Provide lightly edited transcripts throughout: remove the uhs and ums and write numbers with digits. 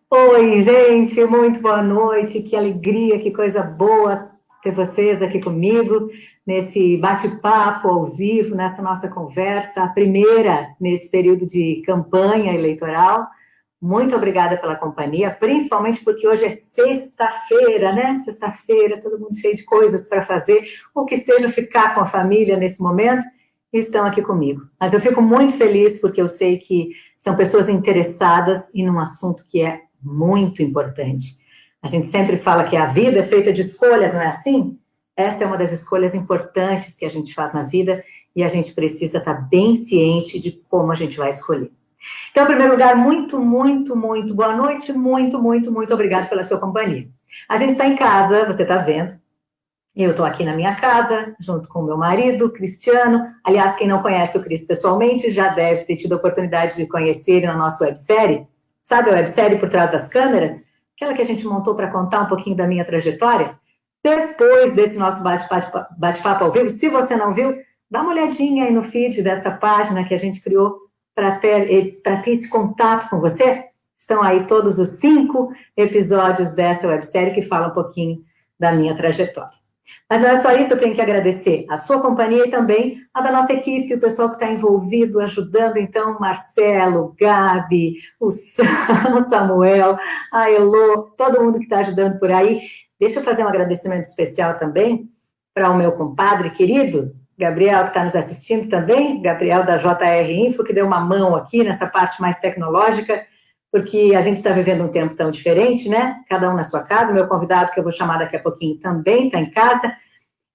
Oi, gente, muito boa noite, que alegria, que coisa boa ter vocês aqui comigo, nesse bate-papo ao vivo, nessa nossa conversa, a primeira nesse período de campanha eleitoral. Muito obrigada pela companhia, principalmente porque hoje é sexta-feira, né? Sexta-feira, todo mundo cheio de coisas para fazer, ou que seja ficar com a família nesse momento, e estão aqui comigo. Mas eu fico muito feliz porque eu sei que são pessoas interessadas em um assunto que é muito importante. A gente sempre fala que a vida é feita de escolhas, não é assim? Essa é uma das escolhas importantes que a gente faz na vida e a gente precisa estar bem ciente de como a gente vai escolher. Então, em primeiro lugar, muito boa noite, muito obrigado pela sua companhia. A gente está em casa, você está vendo, eu estou aqui na minha casa, junto com o meu marido, Cristiano. Aliás, quem não conhece o Cris pessoalmente já deve ter tido a oportunidade de conhecer ele na nossa websérie. Sabe a websérie Por Trás das Câmeras? Aquela que a gente montou para contar um pouquinho da minha trajetória. Depois desse nosso bate-papo ao vivo, se você não viu, dá uma olhadinha aí no feed dessa página que a gente criou para ter esse contato com você. Estão aí todos os 5 episódios dessa websérie que falam um pouquinho da minha trajetória. Mas não é só isso, eu tenho que agradecer a sua companhia e também a da nossa equipe, o pessoal que está envolvido, ajudando, então, Marcelo, Gabi, o Samuel, a Elô, todo mundo que está ajudando por aí. Deixa eu fazer um agradecimento especial também para o meu compadre querido, Gabriel, que está nos assistindo também, Gabriel da JR Info, que deu uma mão aqui nessa parte mais tecnológica, porque a gente está vivendo um tempo tão diferente, né? Cada um na sua casa. Meu convidado, que eu vou chamar daqui a pouquinho, também está em casa.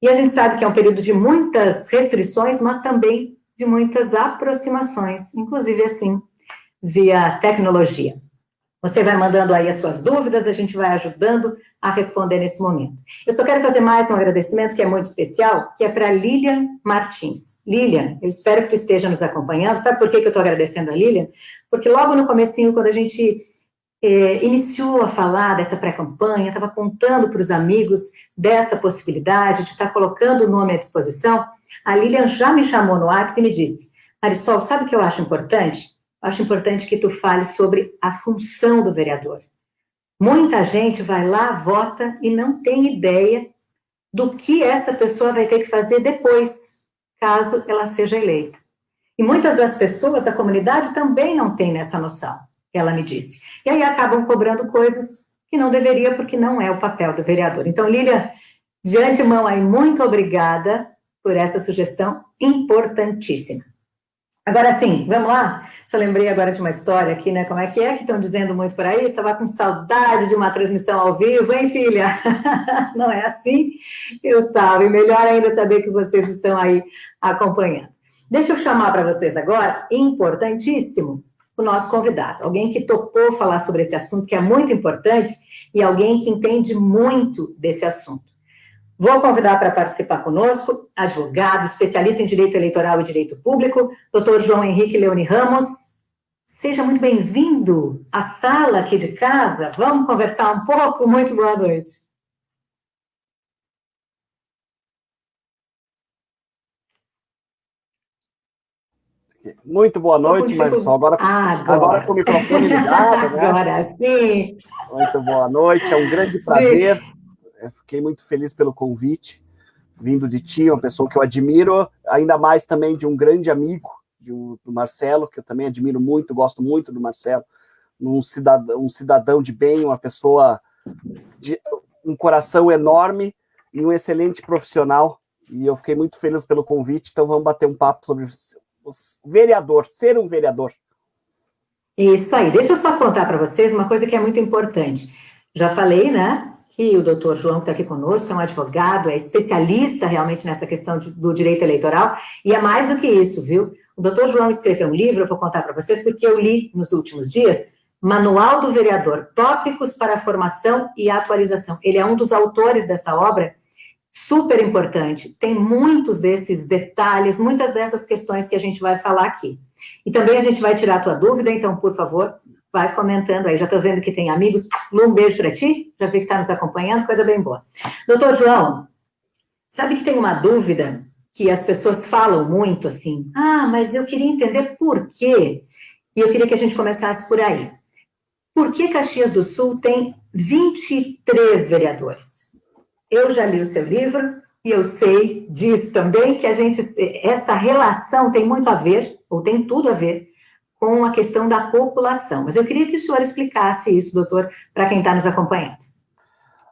E a gente sabe que é um período de muitas restrições, mas também de muitas aproximações, inclusive assim, via tecnologia. Você vai mandando aí as suas dúvidas, a gente vai ajudando a responder nesse momento. Eu só quero fazer mais um agradecimento que é muito especial, que é para Lilian Martins. Lilian, eu espero que tu esteja nos acompanhando. Sabe por que eu estou agradecendo a Lilian? Porque logo no comecinho, quando a gente iniciou a falar dessa pré-campanha, estava contando para os amigos dessa possibilidade de estar colocando o nome à disposição, a Lilian já me chamou no WhatsApp e me disse: Marisol, sabe o que eu acho importante? Acho importante que tu fale sobre a função do vereador. Muita gente vai lá, vota e não tem ideia do que essa pessoa vai ter que fazer depois, caso ela seja eleita. E muitas das pessoas da comunidade também não têm essa noção, ela me disse. E aí acabam cobrando coisas que não deveria, porque não é o papel do vereador. Então, Lilian, de antemão aí, muito obrigada por essa sugestão importantíssima. Agora sim, vamos lá? Só lembrei agora de uma história aqui, né? Como é que estão dizendo muito por aí? Estava com saudade de uma transmissão ao vivo, hein, filha? Não é assim? Eu estava, e melhor ainda saber que vocês estão aí acompanhando. Deixa eu chamar para vocês agora, importantíssimo, o nosso convidado. Alguém que topou falar sobre esse assunto, que é muito importante, e alguém que entende muito desse assunto. Vou convidar para participar conosco, advogado, especialista em direito eleitoral e direito público, doutor João Henrique Leoni Ramos. Seja muito bem-vindo à sala aqui de casa. Vamos conversar um pouco? Muito boa noite. Muito boa noite, Marisol. Agora com o microfone ligado, né? Agora sim. Muito boa noite, é um grande prazer. Eu fiquei muito feliz pelo convite, vindo de ti, uma pessoa que eu admiro, ainda mais também de um grande amigo, do Marcelo, que eu também admiro muito, gosto muito do Marcelo, um cidadão de bem, uma pessoa de um coração enorme e um excelente profissional. E eu fiquei muito feliz pelo convite, então vamos bater um papo sobre vereador, ser um vereador. Isso aí. Deixa eu só contar para vocês uma coisa que é muito importante. Já falei, né, que o doutor João, que está aqui conosco, é um advogado, é especialista realmente nessa questão do direito eleitoral, e é mais do que isso, viu? O doutor João escreveu um livro, eu vou contar para vocês, porque eu li nos últimos dias, Manual do Vereador, Tópicos para a Formação e Atualização. Ele é um dos autores dessa obra, super importante. Tem muitos desses detalhes, muitas dessas questões que a gente vai falar aqui. E também a gente vai tirar a tua dúvida, então, por favor, vai comentando aí. Já estou vendo que tem amigos. Lu, um beijo para ti. Já vi que está nos acompanhando, coisa bem boa. Doutor João, sabe que tem uma dúvida que as pessoas falam muito assim? Ah, mas eu queria entender por quê. E eu queria que a gente começasse por aí. por que Caxias do Sul tem 23 vereadores? Eu já li o seu livro e eu sei disso também, que essa relação tem muito a ver, ou tem tudo a ver, com a questão da população. Mas eu queria que o senhor explicasse isso, doutor, para quem está nos acompanhando.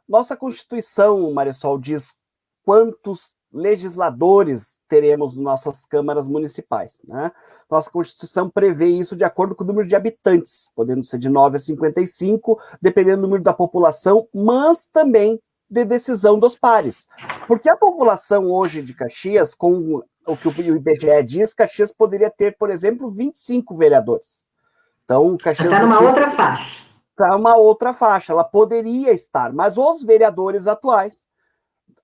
Nossa Constituição, Marisol, diz quantos legisladores teremos nas nossas câmaras municipais, né? Nossa Constituição prevê isso de acordo com o número de habitantes, podendo ser de 9 a 55, dependendo do número da população, mas também de decisão dos pares. Porque a população hoje de Caxias, com o que o IBGE diz, Caxias poderia ter, por exemplo, 25 vereadores. Então, Caxias está numa outra faixa. Está uma outra faixa, ela poderia estar, mas os vereadores atuais,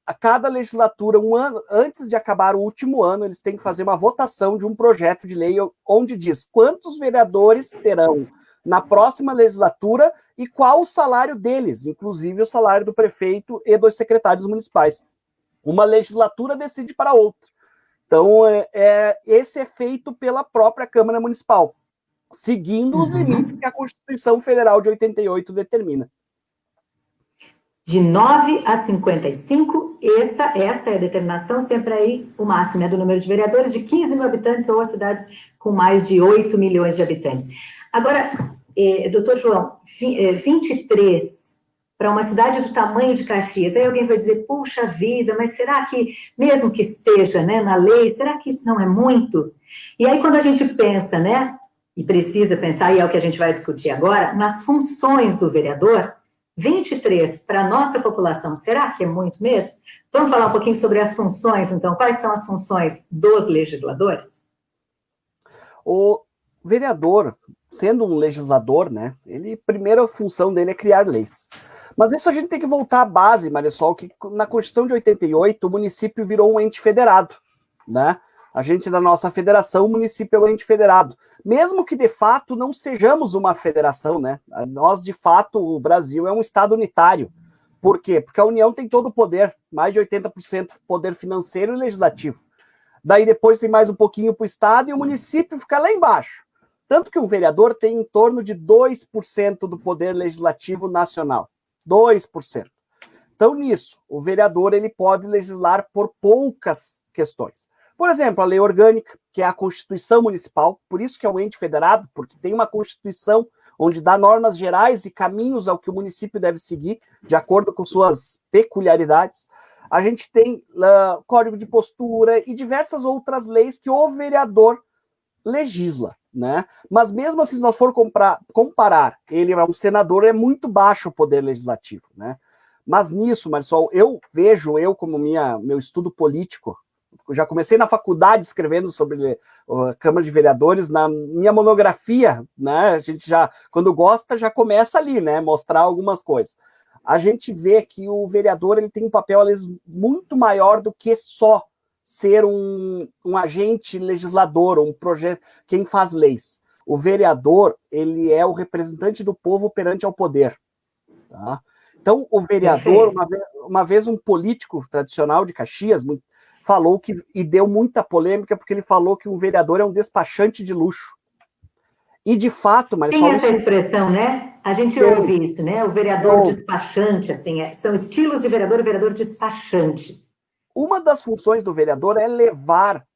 a cada legislatura, um ano antes de acabar o último ano, eles têm que fazer uma votação de um projeto de lei onde diz quantos vereadores terão na próxima legislatura e qual o salário deles, inclusive o salário do prefeito e dos secretários municipais. Uma legislatura decide para outra. Então, esse é feito pela própria Câmara Municipal, seguindo os limites que a Constituição Federal de 88 determina. De 9 a 55, essa é a determinação, sempre aí o máximo, né, do número de vereadores, de 15 mil habitantes ou as cidades com mais de 8 milhões de habitantes. Agora, doutor João, 23 para uma cidade do tamanho de Caxias, aí alguém vai dizer, puxa vida, mas será que, mesmo que esteja, né, na lei, será que isso não é muito? E aí quando a gente pensa, né, e precisa pensar, e é o que a gente vai discutir agora, nas funções do vereador, 23 para a nossa população, será que é muito mesmo? Vamos falar um pouquinho sobre as funções, então. Quais são as funções dos legisladores? O vereador, sendo um legislador, né, a primeira função dele é criar leis. Mas isso a gente tem que voltar à base, Marisol, que na Constituição de 88 o município virou um ente federado, né? A gente, na nossa federação, o município é um ente federado. Mesmo que, de fato, não sejamos uma federação, né? Nós, de fato, o Brasil é um estado unitário. Por quê? Porque a União tem todo o poder, mais de 80% poder financeiro e legislativo. Daí depois tem mais um pouquinho para o estado e o município fica lá embaixo. Tanto que um vereador tem em torno de 2% do poder legislativo nacional. 2%. Então, nisso, o vereador ele pode legislar por poucas questões. Por exemplo, a lei orgânica, que é a Constituição Municipal, por isso que é um ente federado, porque tem uma Constituição onde dá normas gerais e caminhos ao que o município deve seguir, de acordo com suas peculiaridades. A gente tem Código de Postura e diversas outras leis que o vereador legisla, né? Mas mesmo assim, se nós for comparar, ele é um senador, é muito baixo o poder legislativo, né? Mas nisso, Marisol, eu como meu estudo político, já comecei na faculdade escrevendo sobre a Câmara de Vereadores, na minha monografia, né? A gente já, quando gosta, já começa ali, né? Mostrar algumas coisas. A gente vê que o vereador ele tem um papel, às vezes, muito maior do que só ser um agente legislador, um projeto, quem faz leis. O vereador, ele é o representante do povo perante ao poder. Tá? Então, o vereador, uma vez um político tradicional de Caxias, falou e deu muita polêmica, porque ele falou que um vereador é um despachante de luxo. E, de fato, Marisol... Tem essa expressão, né? A gente ouve isso, né? O vereador despachante, assim, são estilos de vereador, o vereador despachante. Uma das funções do vereador é levar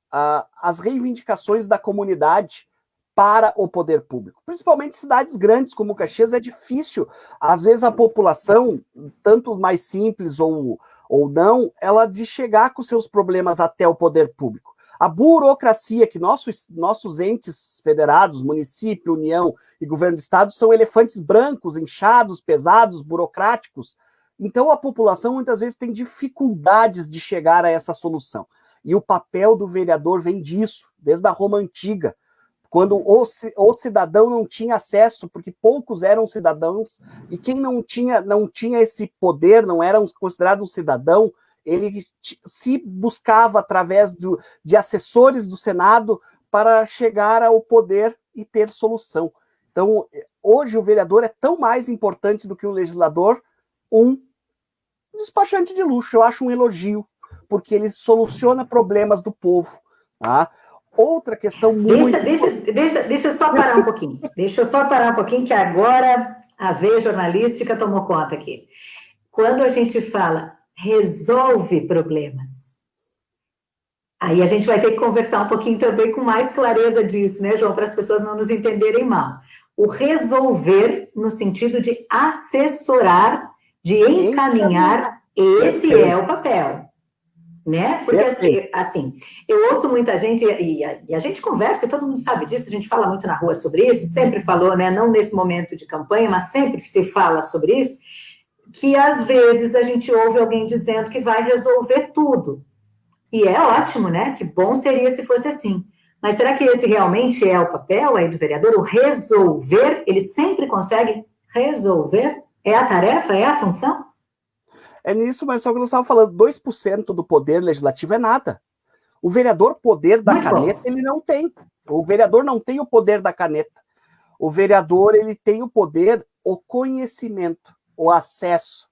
as reivindicações da comunidade para o poder público. Principalmente em cidades grandes como Caxias, é difícil. Às vezes a população, tanto mais simples ou não, ela de chegar com seus problemas até o poder público. A burocracia que nossos entes federados, município, União e governo do estado são elefantes brancos, inchados, pesados, burocráticos. Então a população muitas vezes tem dificuldades de chegar a essa solução. E o papel do vereador vem disso, desde a Roma Antiga, quando o cidadão não tinha acesso, porque poucos eram cidadãos, e quem não tinha esse poder, não era considerado um cidadão, ele se buscava através de assessores do Senado para chegar ao poder e ter solução. Então, hoje o vereador é tão mais importante do que um legislador, um despachante de luxo. Eu acho um elogio, porque ele soluciona problemas do povo, tá? Outra questão muito... Deixa eu só parar um pouquinho. Deixa eu só parar um pouquinho, que agora a veia jornalística tomou conta aqui. Quando a gente fala resolve problemas, aí a gente vai ter que conversar um pouquinho também com mais clareza disso, né, João, para as pessoas não nos entenderem mal. O resolver no sentido de assessorar, de encaminhar, esse Perfeito. é o papel, né? Porque assim, eu ouço muita gente, e a gente conversa, e todo mundo sabe disso, a gente fala muito na rua sobre isso, sempre falou, né, não nesse momento de campanha, mas sempre se fala sobre isso, que às vezes a gente ouve alguém dizendo que vai resolver tudo. E é ótimo, né? Que bom seria se fosse assim. Mas será que esse realmente é o papel aí do vereador? O resolver? Ele sempre consegue resolver? É a tarefa? É a função? É nisso, mas só que nós estávamos falando, 2% do poder legislativo é nada. O vereador, poder da caneta, ele não tem. O vereador não tem o poder da caneta. O vereador, ele tem o poder, o conhecimento, o acesso.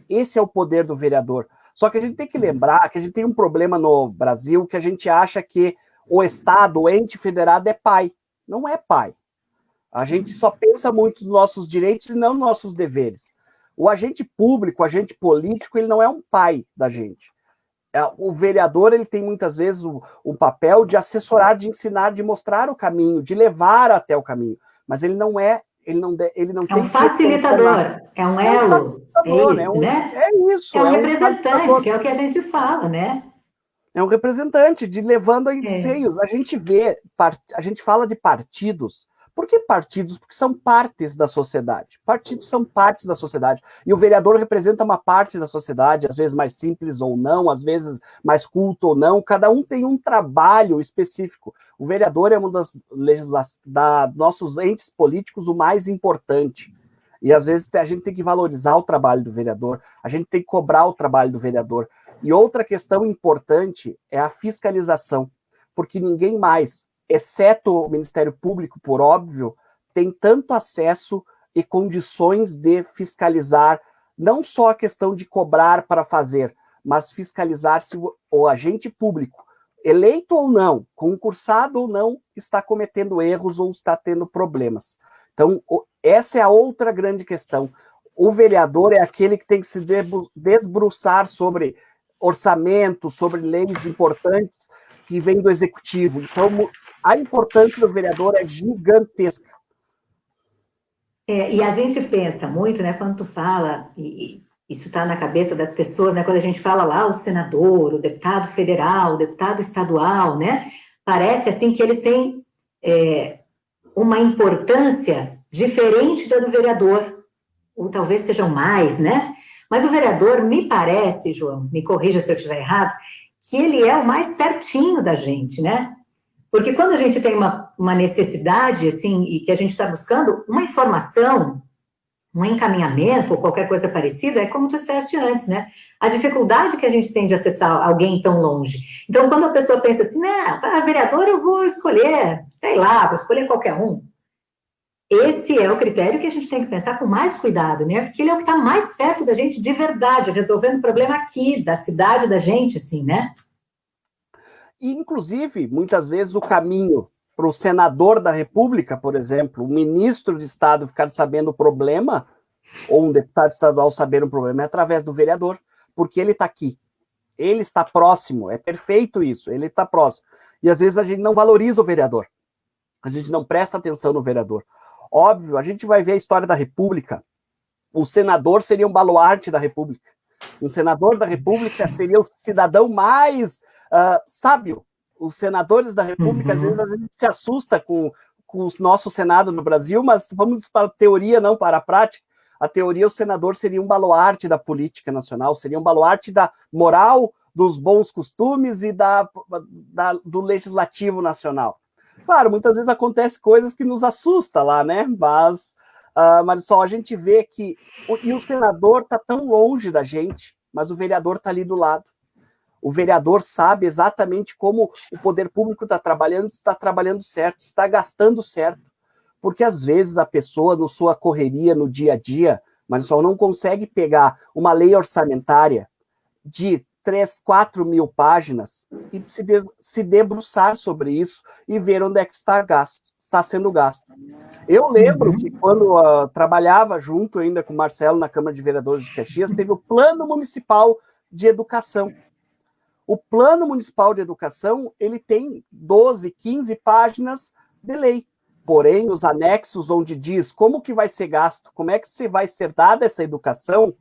Esse é o poder do vereador. Só que a gente tem que lembrar que a gente tem um problema no Brasil que a gente acha que o Estado, o ente federado é pai. Não é pai. A gente só pensa muito nos nossos direitos e não nos nossos deveres. O agente público, o agente político, ele não é um pai da gente. O vereador, ele tem muitas vezes o papel de assessorar, de ensinar, de mostrar o caminho, de levar até o caminho. Mas ele não é, ele não é um facilitador, é um elo, é isso, né? É isso. É um representante, que é o que a gente fala, né? É um representante de levando a enseios. A gente a gente fala de partidos. Por que partidos? Porque são partes da sociedade. Partidos são partes da sociedade. E o vereador representa uma parte da sociedade, às vezes mais simples ou não, às vezes mais culto ou não. Cada um tem um trabalho específico. O vereador é um dos nossos entes políticos o mais importante. E às vezes a gente tem que valorizar o trabalho do vereador, a gente tem que cobrar o trabalho do vereador. E outra questão importante é a fiscalização, porque ninguém mais, exceto o Ministério Público, por óbvio, tem tanto acesso e condições de fiscalizar, não só a questão de cobrar para fazer, mas fiscalizar se o agente público, eleito ou não, concursado ou não, está cometendo erros ou está tendo problemas. Então, essa é a outra grande questão. O vereador é aquele que tem que se debruçar sobre orçamento, sobre leis importantes que vêm do executivo. Então, a importância do vereador é gigantesca. E a gente pensa muito, né, quando tu fala, e isso está na cabeça das pessoas, né, quando a gente fala lá o senador, o deputado federal, o deputado estadual, né, parece assim que eles têm uma importância diferente da do vereador, ou talvez sejam mais, né? Mas o vereador, me parece, João, me corrija se eu estiver errado, que ele é o mais pertinho da gente, né? Porque quando a gente tem uma necessidade, assim, e que a gente está buscando uma informação, um encaminhamento ou qualquer coisa parecida, é como tu disseste antes, né? A dificuldade que a gente tem de acessar alguém tão longe. Então, quando a pessoa pensa assim, né, para vereador eu vou escolher, sei lá, vou escolher qualquer um. Esse é o critério que a gente tem que pensar com mais cuidado, né? Porque ele é o que está mais perto da gente de verdade, resolvendo o problema aqui, da cidade da gente, assim, né? E, inclusive, muitas vezes o caminho para o senador da República, por exemplo, o ministro de Estado ficar sabendo o problema, ou um deputado estadual saber o problema, é através do vereador, porque ele está aqui. Ele está próximo, é perfeito isso, ele está próximo. E às vezes a gente não valoriza o vereador, a gente não presta atenção no vereador. Óbvio, a gente vai ver a história da República, o senador seria um baluarte da República. Um senador da República seria o cidadão mais sábio. Os senadores da República, às vezes, a gente se assusta com o nosso Senado no Brasil, mas vamos para a teoria, não para a prática. A teoria, o senador seria um baluarte da política nacional, seria um baluarte da moral, dos bons costumes e do legislativo nacional. Claro, muitas vezes acontece coisas que nos assustam lá, né? Mas só a gente vê que e o senador está tão longe da gente, mas o vereador está ali do lado. O vereador sabe exatamente como o poder público está trabalhando certo, está gastando certo. Porque às vezes a pessoa, na sua correria, no dia a dia, mas só não consegue pegar uma lei orçamentária de 3, 4 mil páginas e se debruçar sobre isso e ver onde é que está está sendo gasto. Eu lembro que quando trabalhava junto ainda com o Marcelo na Câmara de Vereadores de Caxias, teve o Plano Municipal de Educação. O Plano Municipal de Educação, ele tem 12, 15 páginas de lei. Porém, os anexos onde diz como que vai ser gasto, como é que vai ser dada essa educação,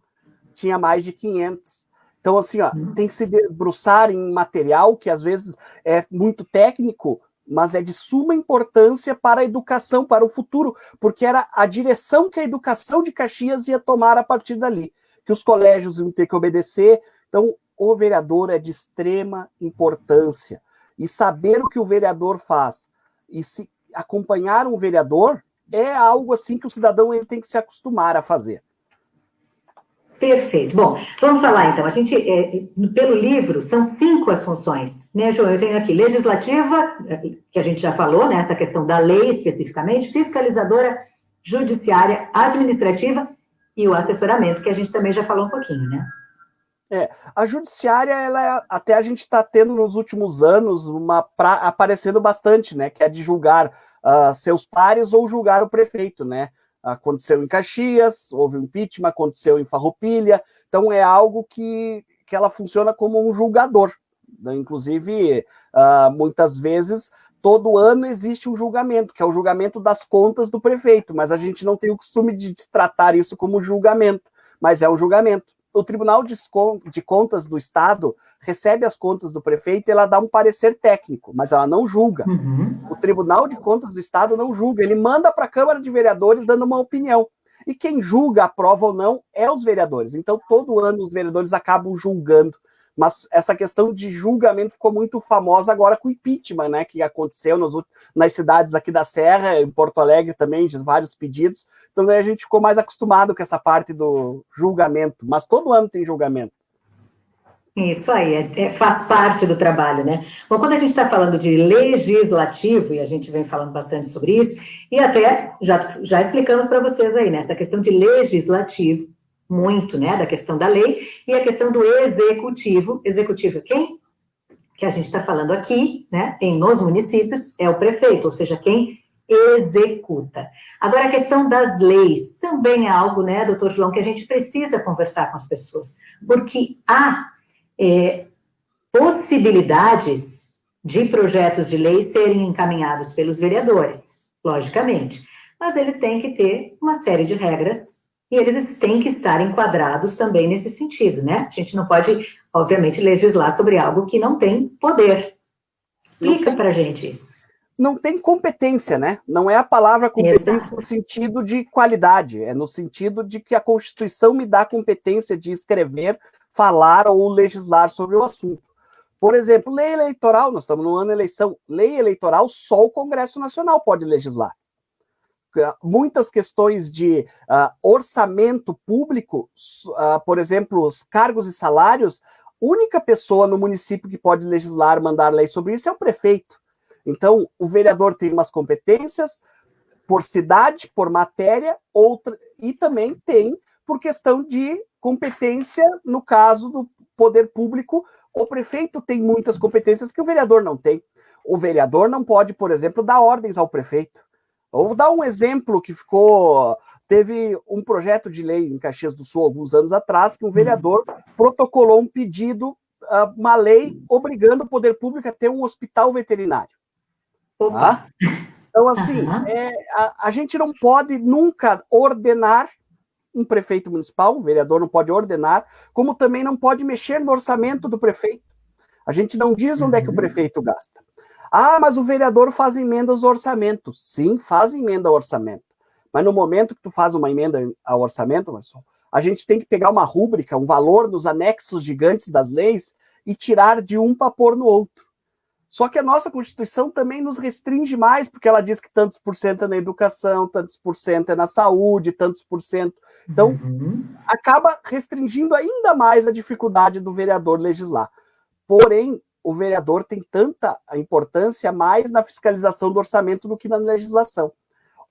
tinha mais de 500. Então, assim, ó, tem que se debruçar em material que às vezes é muito técnico, mas é de suma importância para a educação, para o futuro, porque era a direção que a educação de Caxias ia tomar a partir dali, que os colégios iam ter que obedecer. Então, o vereador é de extrema importância. E saber o que o vereador faz e se acompanhar um vereador é algo assim que o cidadão ele tem que se acostumar a fazer. Perfeito. Bom, vamos falar então. A gente, pelo livro, são 5 as funções, né, João? Eu tenho aqui legislativa, que a gente já falou, né, essa questão da lei especificamente, fiscalizadora, judiciária, administrativa e o assessoramento, que a gente também já falou um pouquinho, né? A judiciária, até a gente está tendo nos últimos anos aparecendo bastante, né? Que é de julgar seus pares ou julgar o prefeito, né? Aconteceu em Caxias, houve um impeachment, aconteceu em Farroupilha, então é algo que ela funciona como um julgador, né? Inclusive, muitas vezes, todo ano existe um julgamento, que é o julgamento das contas do prefeito, mas a gente não tem o costume de tratar isso como julgamento, mas é um julgamento. O Tribunal de Contas do Estado recebe as contas do prefeito e ela dá um parecer técnico, mas ela não julga. O Tribunal de Contas do Estado não julga, ele manda para a Câmara de Vereadores dando uma opinião. E quem julga, aprova ou não, é os vereadores. Então, todo ano os vereadores acabam julgando. Mas essa questão de julgamento ficou muito famosa agora com o impeachment, né, que aconteceu nas cidades aqui da Serra, em Porto Alegre também, de vários pedidos. Então, daí a gente ficou mais acostumado com essa parte do julgamento. Mas todo ano tem julgamento. Isso aí, faz parte do trabalho, né? Bom, quando a gente está falando de legislativo, e a gente vem falando bastante sobre isso, e até já explicamos para vocês aí, né? Essa questão de legislativo, muito, né? Da questão da lei, e a questão do executivo. Executivo quem? Que a gente está falando aqui, né? Nos municípios, é o prefeito, ou seja, quem executa. Agora, a questão das leis também é algo, né, doutor João, que a gente precisa conversar com as pessoas, porque há possibilidades de projetos de lei serem encaminhados pelos vereadores, logicamente, mas eles têm que ter uma série de regras e eles têm que estar enquadrados também nesse sentido, né? A gente não pode, obviamente, legislar sobre algo que não tem poder. Explica pra gente isso. Não tem competência, né? Não é a palavra competência Exato. no sentido de qualidade, é no sentido de que a Constituição me dá competência de escrever, falar ou legislar sobre o assunto. Por exemplo, lei eleitoral, nós estamos no ano de eleição, lei eleitoral só o Congresso Nacional pode legislar. Muitas questões de orçamento público, por exemplo, os cargos e salários, única pessoa no município que pode legislar, mandar lei sobre isso é o prefeito. Então, o vereador tem umas competências por cidade, por matéria, e também tem por questão de competência, no caso do poder público, o prefeito tem muitas competências que o vereador não tem. O vereador não pode, por exemplo, dar ordens ao prefeito. Vou dar um exemplo que teve um projeto de lei em Caxias do Sul, alguns anos atrás, que um vereador protocolou um pedido, uma lei obrigando o poder público a ter um hospital veterinário. Tá? Então, assim, a gente não pode nunca ordenar um prefeito municipal, um vereador não pode ordenar, como também não pode mexer no orçamento do prefeito. A gente não diz onde é que o prefeito gasta. Mas o vereador faz emendas ao orçamento. Sim, faz emenda ao orçamento. Mas no momento que tu faz uma emenda ao orçamento, a gente tem que pegar uma rúbrica, um valor nos anexos gigantes das leis e tirar de um para pôr no outro. Só que a nossa Constituição também nos restringe mais, porque ela diz que tantos por cento é na educação, tantos por cento é na saúde, tantos por cento. Então, acaba restringindo ainda mais a dificuldade do vereador legislar. Porém, o vereador tem tanta importância mais na fiscalização do orçamento do que na legislação.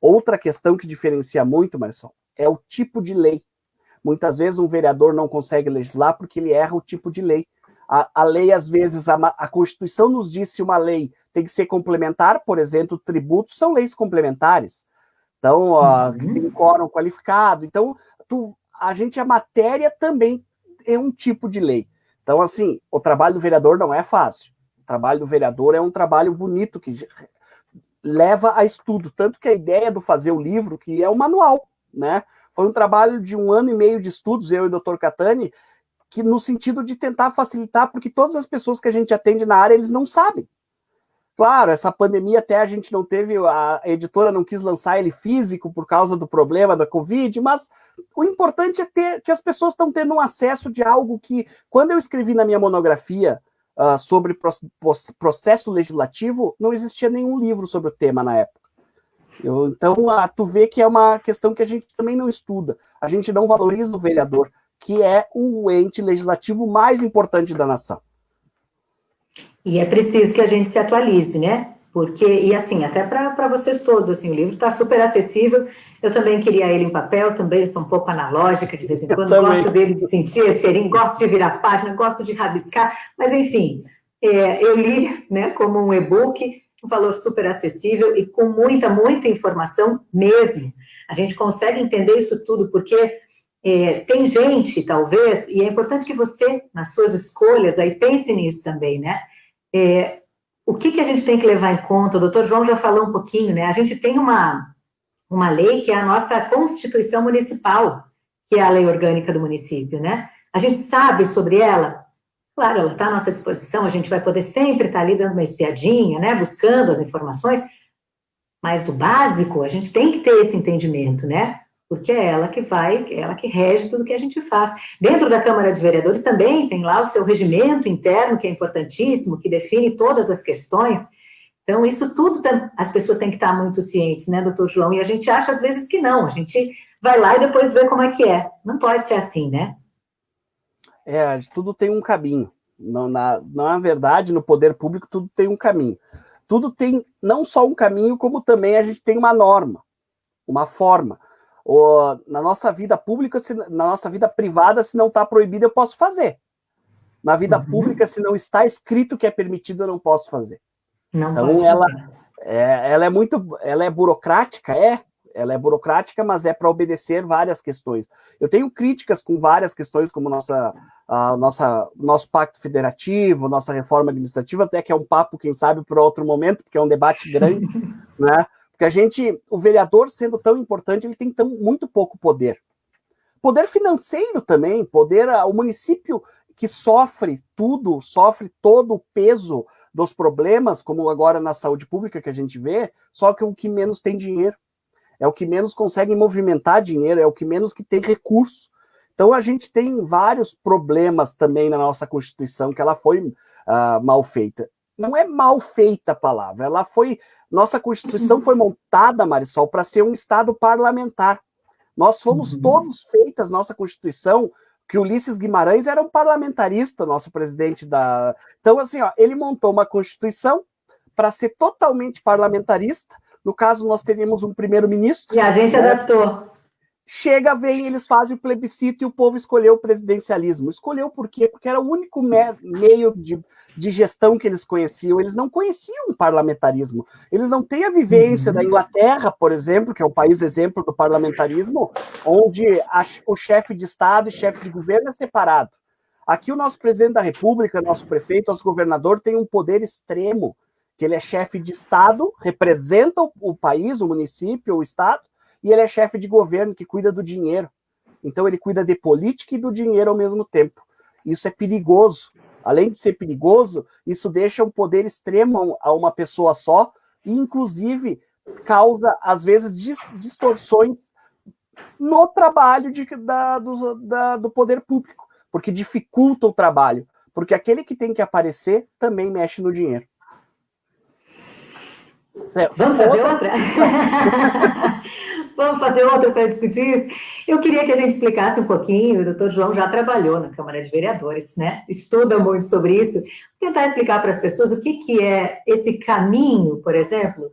Outra questão que diferencia muito, Marcelo, é o tipo de lei. Muitas vezes um vereador não consegue legislar porque ele erra o tipo de lei. A lei, às vezes, a Constituição nos diz se uma lei tem que ser complementar, por exemplo, tributos são leis complementares. Então, tem um quórum qualificado. Então, a matéria também é um tipo de lei. Então, assim, o trabalho do vereador não é fácil. O trabalho do vereador é um trabalho bonito, que leva a estudo. Tanto que a ideia do fazer o livro, que é o manual, né? Foi um trabalho de 1 ano e meio de estudos, eu e o Dr. Catani, que no sentido de tentar facilitar, porque todas as pessoas que a gente atende na área, eles não sabem. Claro, essa pandemia até a gente não teve, a editora não quis lançar ele físico por causa do problema da Covid, mas o importante é que as pessoas estão tendo um acesso de algo que, quando eu escrevi na minha monografia sobre processo legislativo, não existia nenhum livro sobre o tema na época. Então, tu vê que é uma questão que a gente também não estuda. A gente não valoriza o vereador, que é o ente legislativo mais importante da nação. E é preciso que a gente se atualize, né? Porque, e assim, até para vocês todos, assim, o livro está super acessível. Eu também queria ele em papel, também sou um pouco analógica de vez em quando, gosto dele de sentir esse cheirinho, gosto de virar página, gosto de rabiscar, mas enfim, eu li, né, como um e-book, um valor super acessível e com muita informação mesmo. A gente consegue entender isso tudo, porque tem gente, talvez, e é importante que você, nas suas escolhas, aí pense nisso também, né? O que a gente tem que levar em conta? O doutor João já falou um pouquinho, né? A gente tem uma lei que é a nossa Constituição Municipal, que é a lei orgânica do município, né? A gente sabe sobre ela? Claro, ela está à nossa disposição, a gente vai poder sempre estar ali dando uma espiadinha, né? Buscando as informações, mas o básico, a gente tem que ter esse entendimento, né? Porque é ela que rege tudo que a gente faz. Dentro da Câmara de Vereadores também tem lá o seu regimento interno, que é importantíssimo, que define todas as questões. Então, isso tudo as pessoas têm que estar muito cientes, né, doutor João? E a gente acha, às vezes, que não. A gente vai lá e depois vê como é que é. Não pode ser assim, né? Tudo tem um caminho. Na verdade, no poder público, tudo tem um caminho. Tudo tem não só um caminho, como também a gente tem uma norma, uma forma. Na nossa vida pública, na nossa vida privada, se não está proibido, eu posso fazer. Na vida pública, se não está escrito que é permitido, eu não posso fazer. Não então, pode fazer. Ela é burocrática, ela é burocrática, mas é para obedecer várias questões. Eu tenho críticas com várias questões, como nosso pacto federativo, nossa reforma administrativa, até que é um papo, quem sabe, para outro momento, porque é um debate grande, né? Porque o vereador, sendo tão importante, ele tem muito pouco poder. Poder financeiro também, o município que sofre todo o peso dos problemas, como agora na saúde pública que a gente vê, só que o que menos tem dinheiro. É o que menos consegue movimentar dinheiro, é o que menos que tem recurso. Então, a gente tem vários problemas também na nossa Constituição, que ela foi mal feita. Não é mal feita a palavra, nossa Constituição foi montada, Marisol, para ser um Estado parlamentar. Nós fomos todos feitas, nossa Constituição, que Ulisses Guimarães era um parlamentarista, nosso presidente da... Então, assim, ele montou uma Constituição para ser totalmente parlamentarista. No caso, nós teríamos um primeiro-ministro. E a gente adaptou. Vem, eles fazem o plebiscito e o povo escolheu o presidencialismo. Escolheu por quê? Porque era o único meio de gestão que eles conheciam. Eles não conheciam o parlamentarismo. Eles não têm a vivência da Inglaterra, por exemplo, que é um país exemplo do parlamentarismo, onde o chefe de Estado e chefe de governo é separado. Aqui o nosso presidente da República, nosso prefeito, nosso governador tem um poder extremo, que ele é chefe de Estado, representa o país, o município, o Estado, e ele é chefe de governo, que cuida do dinheiro. Então, ele cuida de política e do dinheiro ao mesmo tempo. Isso é perigoso. Além de ser perigoso, isso deixa um poder extremo a uma pessoa só e, inclusive, causa, às vezes, distorções no trabalho do poder público, porque dificulta o trabalho. Porque aquele que tem que aparecer também mexe no dinheiro. Vamos fazer outra? Vamos fazer outra para discutir isso? Eu queria que a gente explicasse um pouquinho, o doutor João já trabalhou na Câmara de Vereadores, né? Estuda muito sobre isso. Tentar explicar para as pessoas o que é esse caminho, por exemplo.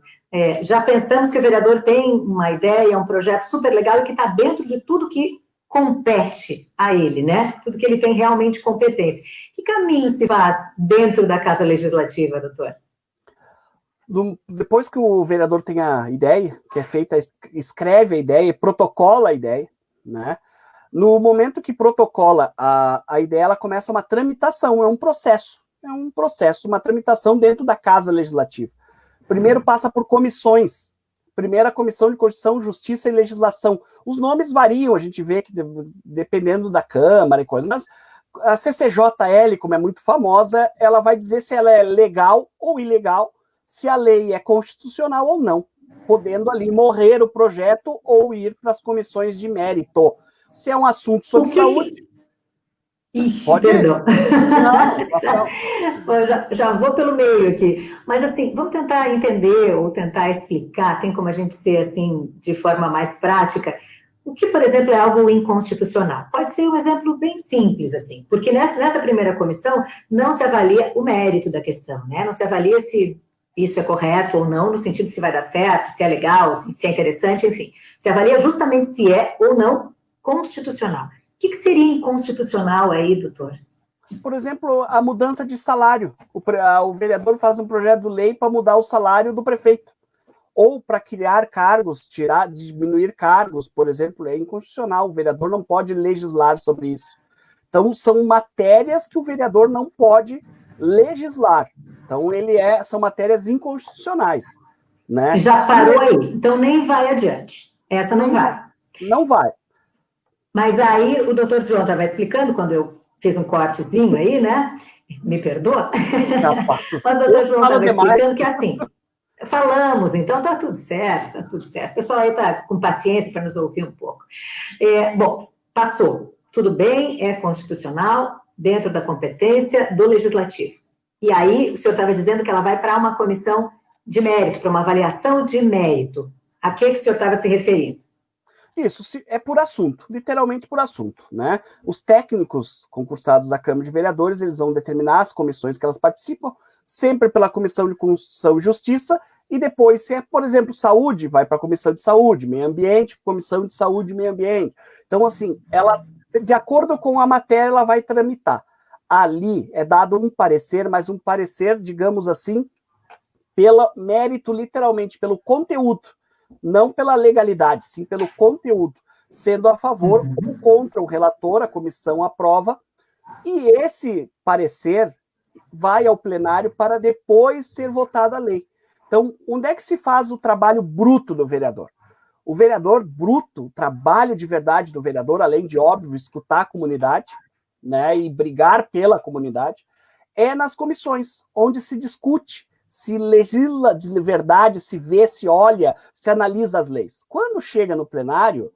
Já pensamos que o vereador tem uma ideia, um projeto super legal e que está dentro de tudo que compete a ele, né? Tudo que ele tem realmente competência. Que caminho se faz dentro da Casa Legislativa, doutor? Depois que o vereador tem a ideia, que é feita, escreve a ideia, protocola a ideia, né? No momento que protocola a ideia, ela começa uma tramitação, é um processo, uma tramitação dentro da Casa Legislativa. Primeiro passa por comissões. Primeira Comissão de Constituição, Justiça e Legislação. Os nomes variam, a gente vê que dependendo da Câmara e coisa, mas a CCJL, como é muito famosa, ela vai dizer se ela é legal ou ilegal, se a lei é constitucional ou não, podendo ali morrer o projeto ou ir para as comissões de mérito. Se é um assunto sobre saúde... Ixi, pode perdão. Já vou pelo meio aqui. Mas, assim, vamos tentar entender ou tentar explicar, tem como a gente ser, assim, de forma mais prática, o que, por exemplo, é algo inconstitucional. Pode ser um exemplo bem simples, assim, porque nessa primeira comissão não se avalia o mérito da questão, né? Não se avalia se isso é correto ou não, no sentido de se vai dar certo, se é legal, se é interessante, enfim. Se avalia justamente se é ou não constitucional. O que seria inconstitucional aí, doutor? Por exemplo, a mudança de salário. O vereador faz um projeto de lei para mudar o salário do prefeito. Ou para criar cargos, diminuir cargos, por exemplo, é inconstitucional. O vereador não pode legislar sobre isso. Então, são matérias que o vereador não pode legislar. Então, são matérias inconstitucionais. Né? Já parou aí, então nem vai adiante. Essa não vai. Não vai. Mas aí o doutor João estava explicando, quando eu fiz um cortezinho aí, né? Me perdoa? Mas o doutor João estava explicando que assim, falamos, então tá tudo certo, tá tudo certo. O pessoal aí tá com paciência para nos ouvir um pouco. Bom, passou. Tudo bem, é constitucional, dentro da competência do legislativo. E aí o senhor estava dizendo que ela vai para uma comissão de mérito, para uma avaliação de mérito. A que o senhor estava se referindo? Isso, é por assunto, literalmente por assunto, né? Os técnicos concursados da Câmara de Vereadores, eles vão determinar as comissões que elas participam, sempre pela Comissão de Constituição e Justiça, e depois, se é, por exemplo, saúde, vai para a Comissão de Saúde, Meio Ambiente, Comissão de Saúde e Meio Ambiente. Então, assim, ela, de acordo com a matéria, ela vai tramitar. Ali é dado um parecer, mas um parecer, digamos assim, pelo mérito, literalmente, pelo conteúdo, não pela legalidade, sim pelo conteúdo, sendo a favor ou contra o relator, a comissão aprova, e esse parecer vai ao plenário para depois ser votada a lei. Então, onde é que se faz o trabalho bruto do vereador? O vereador bruto, o trabalho de verdade do vereador, além de, óbvio, escutar a comunidade, né, e brigar pela comunidade, é nas comissões, onde se discute, se legisla de verdade, se vê, se olha, se analisa as leis. Quando chega no plenário,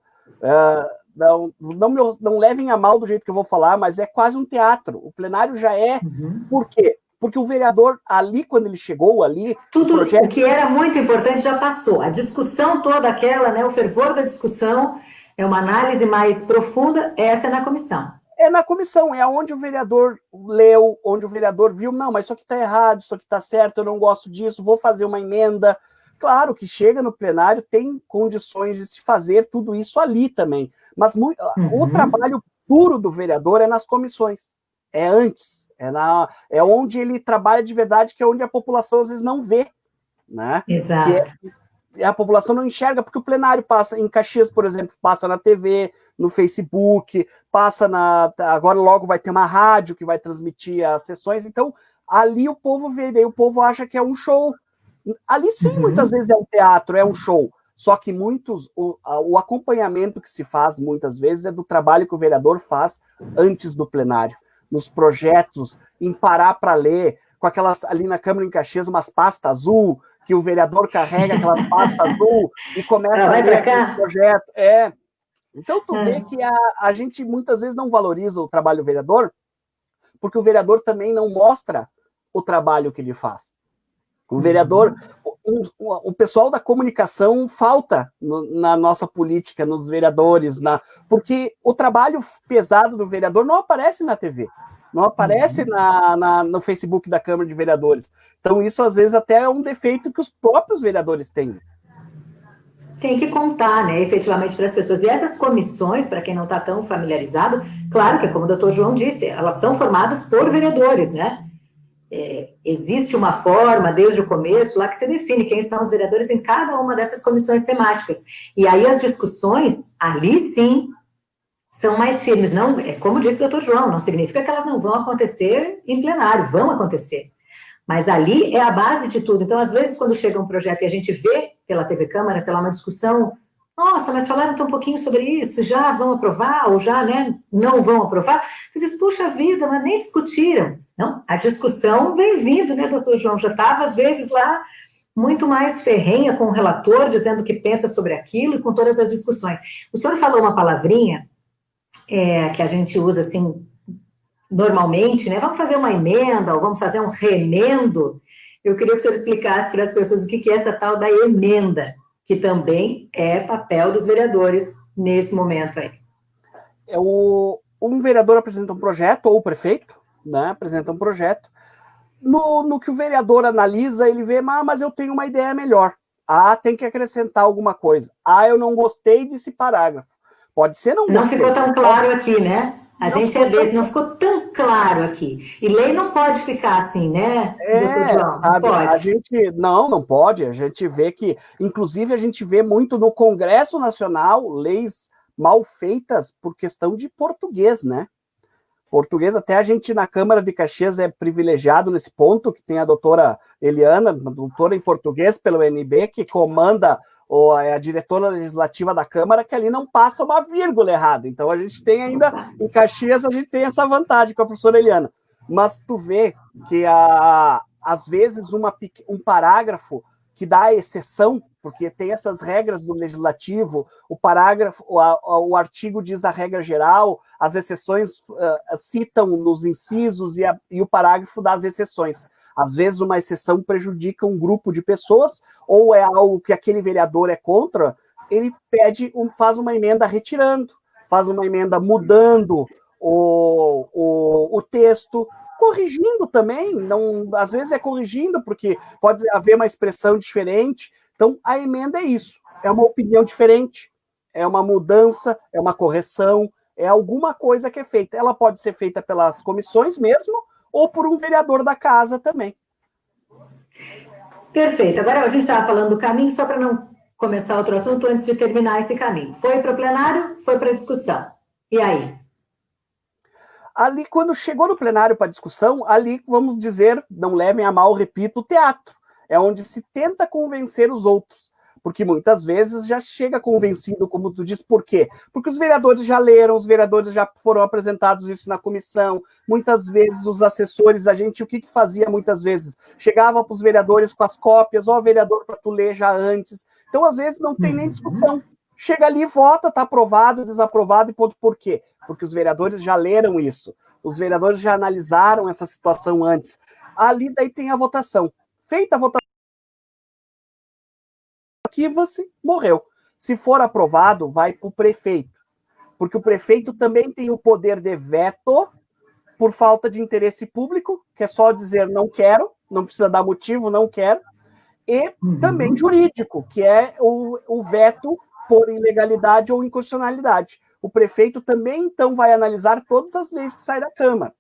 não levem a mal do jeito que eu vou falar, mas é quase um teatro. O plenário já é... Por quê? Porque o vereador, ali, quando ele chegou ali... Tudo o que era muito importante já passou. A discussão toda aquela, né, o fervor da discussão, é uma análise mais profunda, essa é na comissão. É na comissão, é onde o vereador leu, onde o vereador viu, não, mas isso aqui está errado, isso aqui está certo, eu não gosto disso, vou fazer uma emenda. Claro que chega no plenário, tem condições de se fazer tudo isso ali também, mas o trabalho puro do vereador é nas comissões, é antes, é onde ele trabalha de verdade, que é onde a população às vezes não vê, né? Exato. A população não enxerga, porque o plenário passa, em Caxias, por exemplo, passa na TV, no Facebook, passa agora logo vai ter uma rádio que vai transmitir as sessões, então ali o povo vê, daí o povo acha que é um show. Ali sim, muitas vezes é um teatro, é um show, só que o acompanhamento que se faz muitas vezes é do trabalho que o vereador faz antes do plenário, nos projetos, em parar para ler, com aquelas, ali na Câmara em Caxias, umas pastas azul, que o vereador carrega aquela pasta azul e começa a ler aquele projeto. Então, tu vê que a gente muitas vezes não valoriza o trabalho do vereador, porque o vereador também não mostra o trabalho que ele faz. O vereador, o pessoal da comunicação falta na nossa política, nos vereadores, porque o trabalho pesado do vereador não aparece na TV. Não aparece no Facebook da Câmara de Vereadores. Então, isso, às vezes, até é um defeito que os próprios vereadores têm. Tem que contar, né, efetivamente para as pessoas. E essas comissões, para quem não está tão familiarizado, claro que, como o doutor João disse, elas são formadas por vereadores, né? Existe uma forma, desde o começo, lá que se define quem são os vereadores em cada uma dessas comissões temáticas. E aí as discussões, ali sim, são mais firmes. Não, como disse o doutor João, não significa que elas não vão acontecer em plenário, vão acontecer. Mas ali é a base de tudo. Então, às vezes, quando chega um projeto e a gente vê pela TV Câmara, sei lá, uma discussão, nossa, mas falaram tão pouquinho sobre isso, já vão aprovar, ou já, né, não vão aprovar. Você diz, puxa vida, mas nem discutiram. Não, a discussão vem vindo, né, doutor João? Já estava, às vezes, lá, muito mais ferrenha com o relator, dizendo o que pensa sobre aquilo, e com todas as discussões. O senhor falou uma palavrinha, que a gente usa, assim, normalmente, né? Vamos fazer uma emenda, ou vamos fazer um remendo. Eu queria que o senhor explicasse para as pessoas o que é essa tal da emenda, que também é papel dos vereadores nesse momento aí. Um vereador apresenta um projeto, ou o prefeito, né, apresenta um projeto. No que o vereador analisa, ele vê, mas eu tenho uma ideia melhor. Tem que acrescentar alguma coisa. Eu não gostei desse parágrafo. Pode ser não gostei. Não ficou tão claro aqui, né? A gente é desse, não ficou tão claro aqui. E lei não pode ficar assim, né, doutor João? Sabe, não pode. A gente não pode. A gente vê que, inclusive, a gente vê muito no Congresso Nacional leis mal feitas por questão de português, né? Português, até a gente na Câmara de Caxias é privilegiado nesse ponto, que tem a doutora Eliana, doutora em português pelo NB, que comanda a diretora legislativa da Câmara, que ali não passa uma vírgula errada. Então a gente tem ainda, em Caxias, a gente tem essa vantagem com a professora Eliana. Mas tu vê que, às vezes, um parágrafo que dá a exceção, porque tem essas regras do legislativo, o parágrafo, o artigo diz a regra geral, as exceções citam nos incisos e o parágrafo dá as exceções. Às vezes uma exceção prejudica um grupo de pessoas, ou é algo que aquele vereador é contra, ele faz uma emenda retirando, faz uma emenda mudando o texto, corrigindo também, às vezes é corrigindo, porque pode haver uma expressão diferente. Então, a emenda é isso, é uma opinião diferente, é uma mudança, é uma correção, é alguma coisa que é feita. Ela pode ser feita pelas comissões mesmo, ou por um vereador da casa também. Perfeito. Agora a gente estava falando do caminho, só para não começar outro assunto antes de terminar esse caminho. Foi para o plenário, foi para a discussão. E aí? Ali, quando chegou no plenário para discussão, ali, vamos dizer, não levem a mal, repito, o teatro. É onde se tenta convencer os outros. Porque muitas vezes já chega convencido, como tu diz, por quê? Porque os vereadores já leram, os vereadores já foram apresentados isso na comissão, muitas vezes os assessores, o que fazia muitas vezes? Chegava para os vereadores com as cópias, vereador, para tu ler já antes. Então, às vezes, não tem nem discussão. Chega ali, vota, está aprovado, desaprovado, e ponto. Por quê? Porque os vereadores já leram isso. Os vereadores já analisaram essa situação antes. Ali, daí tem a votação. Feita a votação, aqui você morreu. Se for aprovado, vai para o prefeito. Porque o prefeito também tem o poder de veto por falta de interesse público, que é só dizer não quero, não precisa dar motivo, não quero. E também jurídico, que é o veto por ilegalidade ou inconstitucionalidade. O prefeito também, então, vai analisar todas as leis que saem da Câmara,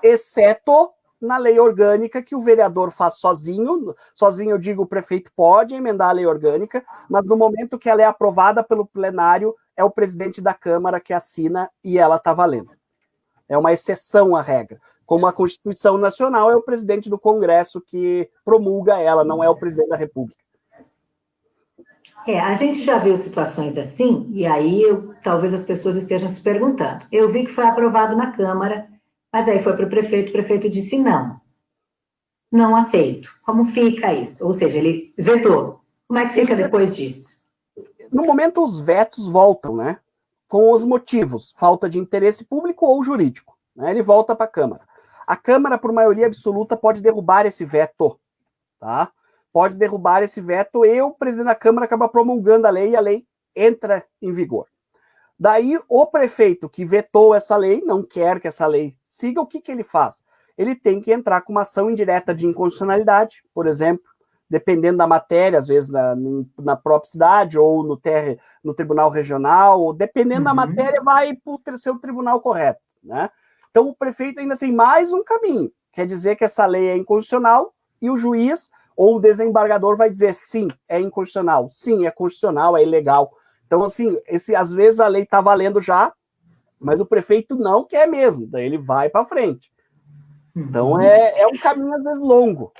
exceto na lei orgânica, que o vereador faz sozinho. Sozinho, eu digo, o prefeito pode emendar a lei orgânica, mas no momento que ela é aprovada pelo plenário, é o presidente da Câmara que assina e ela está valendo. É uma exceção à regra. Como a Constituição Nacional, é o presidente do Congresso que promulga ela, não é o presidente da República. A gente já viu situações assim, e aí talvez as pessoas estejam se perguntando. Eu vi que foi aprovado na Câmara, mas aí foi para o prefeito disse não aceito. Como fica isso? Ou seja, ele vetou. Como é que fica depois disso? No momento, os vetos voltam, né? Com os motivos, falta de interesse público ou jurídico. Né? Ele volta para a Câmara. A Câmara, por maioria absoluta, pode derrubar esse veto, tá? Pode derrubar esse veto e o presidente da Câmara acaba promulgando a lei e a lei entra em vigor. Daí, o prefeito que vetou essa lei, não quer que essa lei siga, o que ele faz? Ele tem que entrar com uma ação indireta de inconstitucionalidade, por exemplo, dependendo da matéria, às vezes na própria cidade ou no tribunal regional, ou dependendo da matéria, vai para o seu tribunal correto, né? Então, o prefeito ainda tem mais um caminho, quer dizer que essa lei é inconstitucional e o juiz ou o desembargador vai dizer, sim, é inconstitucional, sim, é constitucional, é ilegal. Então, assim, às vezes a lei está valendo já, mas o prefeito não quer mesmo, daí ele vai para frente. Então, é um caminho, às vezes, longo.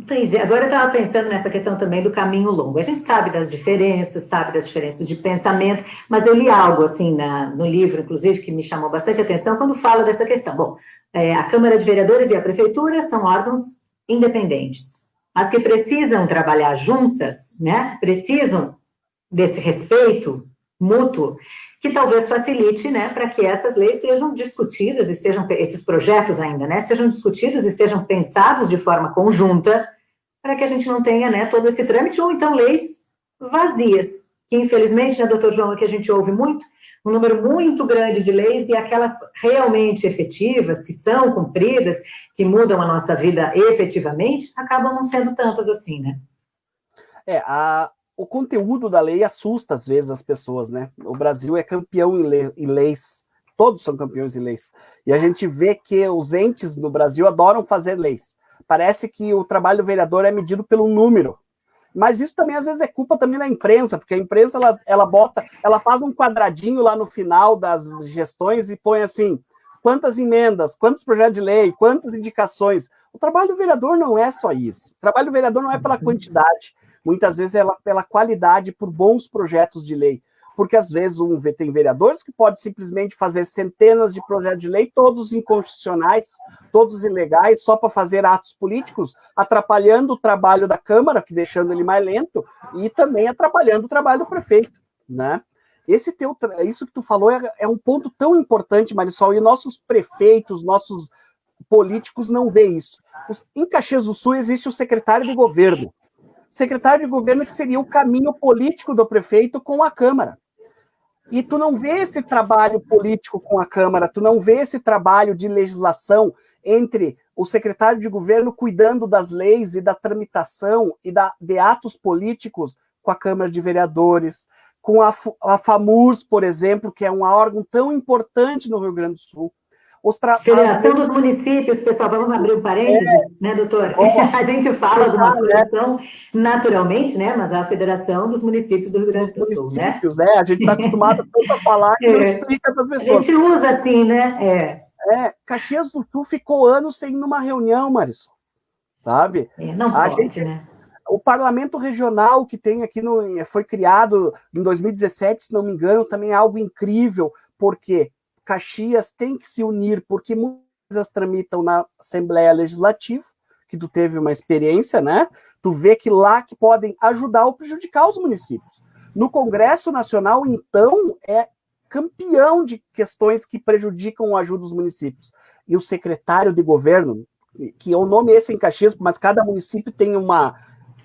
Pois é, agora eu estava pensando nessa questão também do caminho longo. A gente sabe das diferenças de pensamento, mas eu li algo assim no livro, inclusive, que me chamou bastante atenção quando fala dessa questão. Bom, a Câmara de Vereadores e a Prefeitura são órgãos independentes, mas que precisam trabalhar juntas, né? Precisam desse respeito mútuo, que talvez facilite, né, para que essas leis sejam discutidas e esses projetos ainda, né, sejam discutidos e sejam pensados de forma conjunta, para que a gente não tenha, né, todo esse trâmite, ou então leis vazias, que infelizmente, né, doutor João, é que a gente ouve muito, um número muito grande de leis e aquelas realmente efetivas, que são cumpridas, que mudam a nossa vida efetivamente, acabam não sendo tantas assim, né? O conteúdo da lei assusta, às vezes, as pessoas, né? O Brasil é campeão em leis, todos são campeões em leis. E a gente vê que os entes no Brasil adoram fazer leis. Parece que o trabalho do vereador é medido pelo número. Mas isso também, às vezes, é culpa também da imprensa, porque a imprensa, ela faz um quadradinho lá no final das gestões e põe assim, quantas emendas, quantos projetos de lei, quantas indicações. O trabalho do vereador não é só isso. O trabalho do vereador não é pela quantidade. Muitas vezes é pela qualidade, por bons projetos de lei. Porque, às vezes, tem vereadores que podem simplesmente fazer centenas de projetos de lei, todos inconstitucionais, todos ilegais, só para fazer atos políticos, atrapalhando o trabalho da Câmara, que deixando ele mais lento, e também atrapalhando o trabalho do prefeito, né? Isso que tu falou é um ponto tão importante, Marisol, e nossos prefeitos, nossos políticos não vê isso. Em Caxias do Sul existe o secretário de governo. Secretário de governo que seria o caminho político do prefeito com a Câmara. E tu não vê esse trabalho político com a Câmara, tu não vê esse trabalho de legislação entre o secretário de governo cuidando das leis e da tramitação e de atos políticos com a Câmara de Vereadores, com a FAMURS, por exemplo, que é um órgão tão importante no Rio Grande do Sul. Federação dos Municípios, pessoal, vamos abrir um parênteses, né, doutor? A gente fala de umas coisas tão naturalmente, né, mas a Federação dos Municípios do Rio Grande do Sul, né? A gente está acostumado tanto a falar que não explica para as pessoas. A gente usa assim, né? Caxias do Sul ficou anos sem ir numa reunião, Marisol, sabe? Não pode, né? O parlamento regional que tem aqui foi criado em 2017, se não me engano, também é algo incrível, porque Caxias tem que se unir, porque muitas coisas tramitam na Assembleia Legislativa, que tu teve uma experiência, né? Tu vê que lá que podem ajudar ou prejudicar os municípios. No Congresso Nacional, então, é campeão de questões que prejudicam a ajuda dos municípios. E o secretário de governo, que o nome é esse em Caxias, mas cada município tem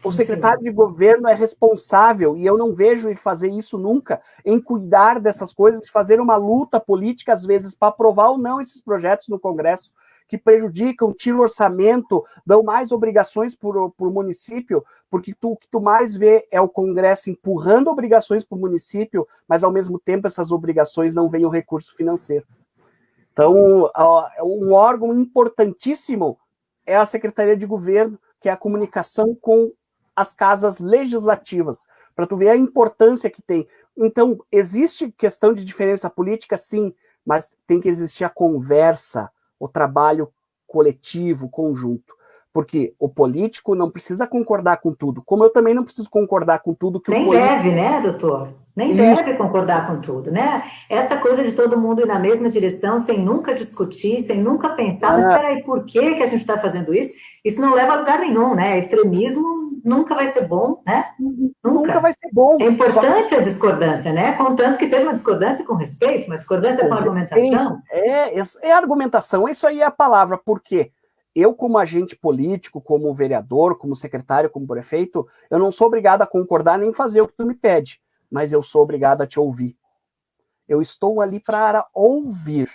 o secretário de governo é responsável, e eu não vejo ele fazer isso nunca, em cuidar dessas coisas, de fazer uma luta política, às vezes, para aprovar ou não esses projetos no Congresso, que prejudicam, tiram orçamento, dão mais obrigações para o município, porque o que tu mais vê é o Congresso empurrando obrigações para o município, mas, ao mesmo tempo, essas obrigações não vêm o recurso financeiro. Então, um órgão importantíssimo é a Secretaria de Governo, que é a comunicação com as casas legislativas, para tu ver a importância que tem. Então, existe questão de diferença política, sim, mas tem que existir a conversa, o trabalho coletivo, conjunto, porque o político não precisa concordar com tudo, como eu também não preciso concordar com tudo que Nem o político... deve, né, doutor? Nem deve concordar com tudo, né? Essa coisa de todo mundo ir na mesma direção, sem nunca discutir, sem nunca pensar, mas espera aí, por que a gente está fazendo isso? Isso não leva a lugar nenhum, né? Extremismo nunca vai ser bom, né? Nunca vai ser bom. É importante a discordância, né? Contanto que seja uma discordância com respeito, uma discordância com argumentação. É argumentação, isso aí é a palavra, porque eu, como agente político, como vereador, como secretário, como prefeito, eu não sou obrigado a concordar nem fazer o que tu me pede, mas eu sou obrigado a te ouvir. Eu estou ali para ouvir.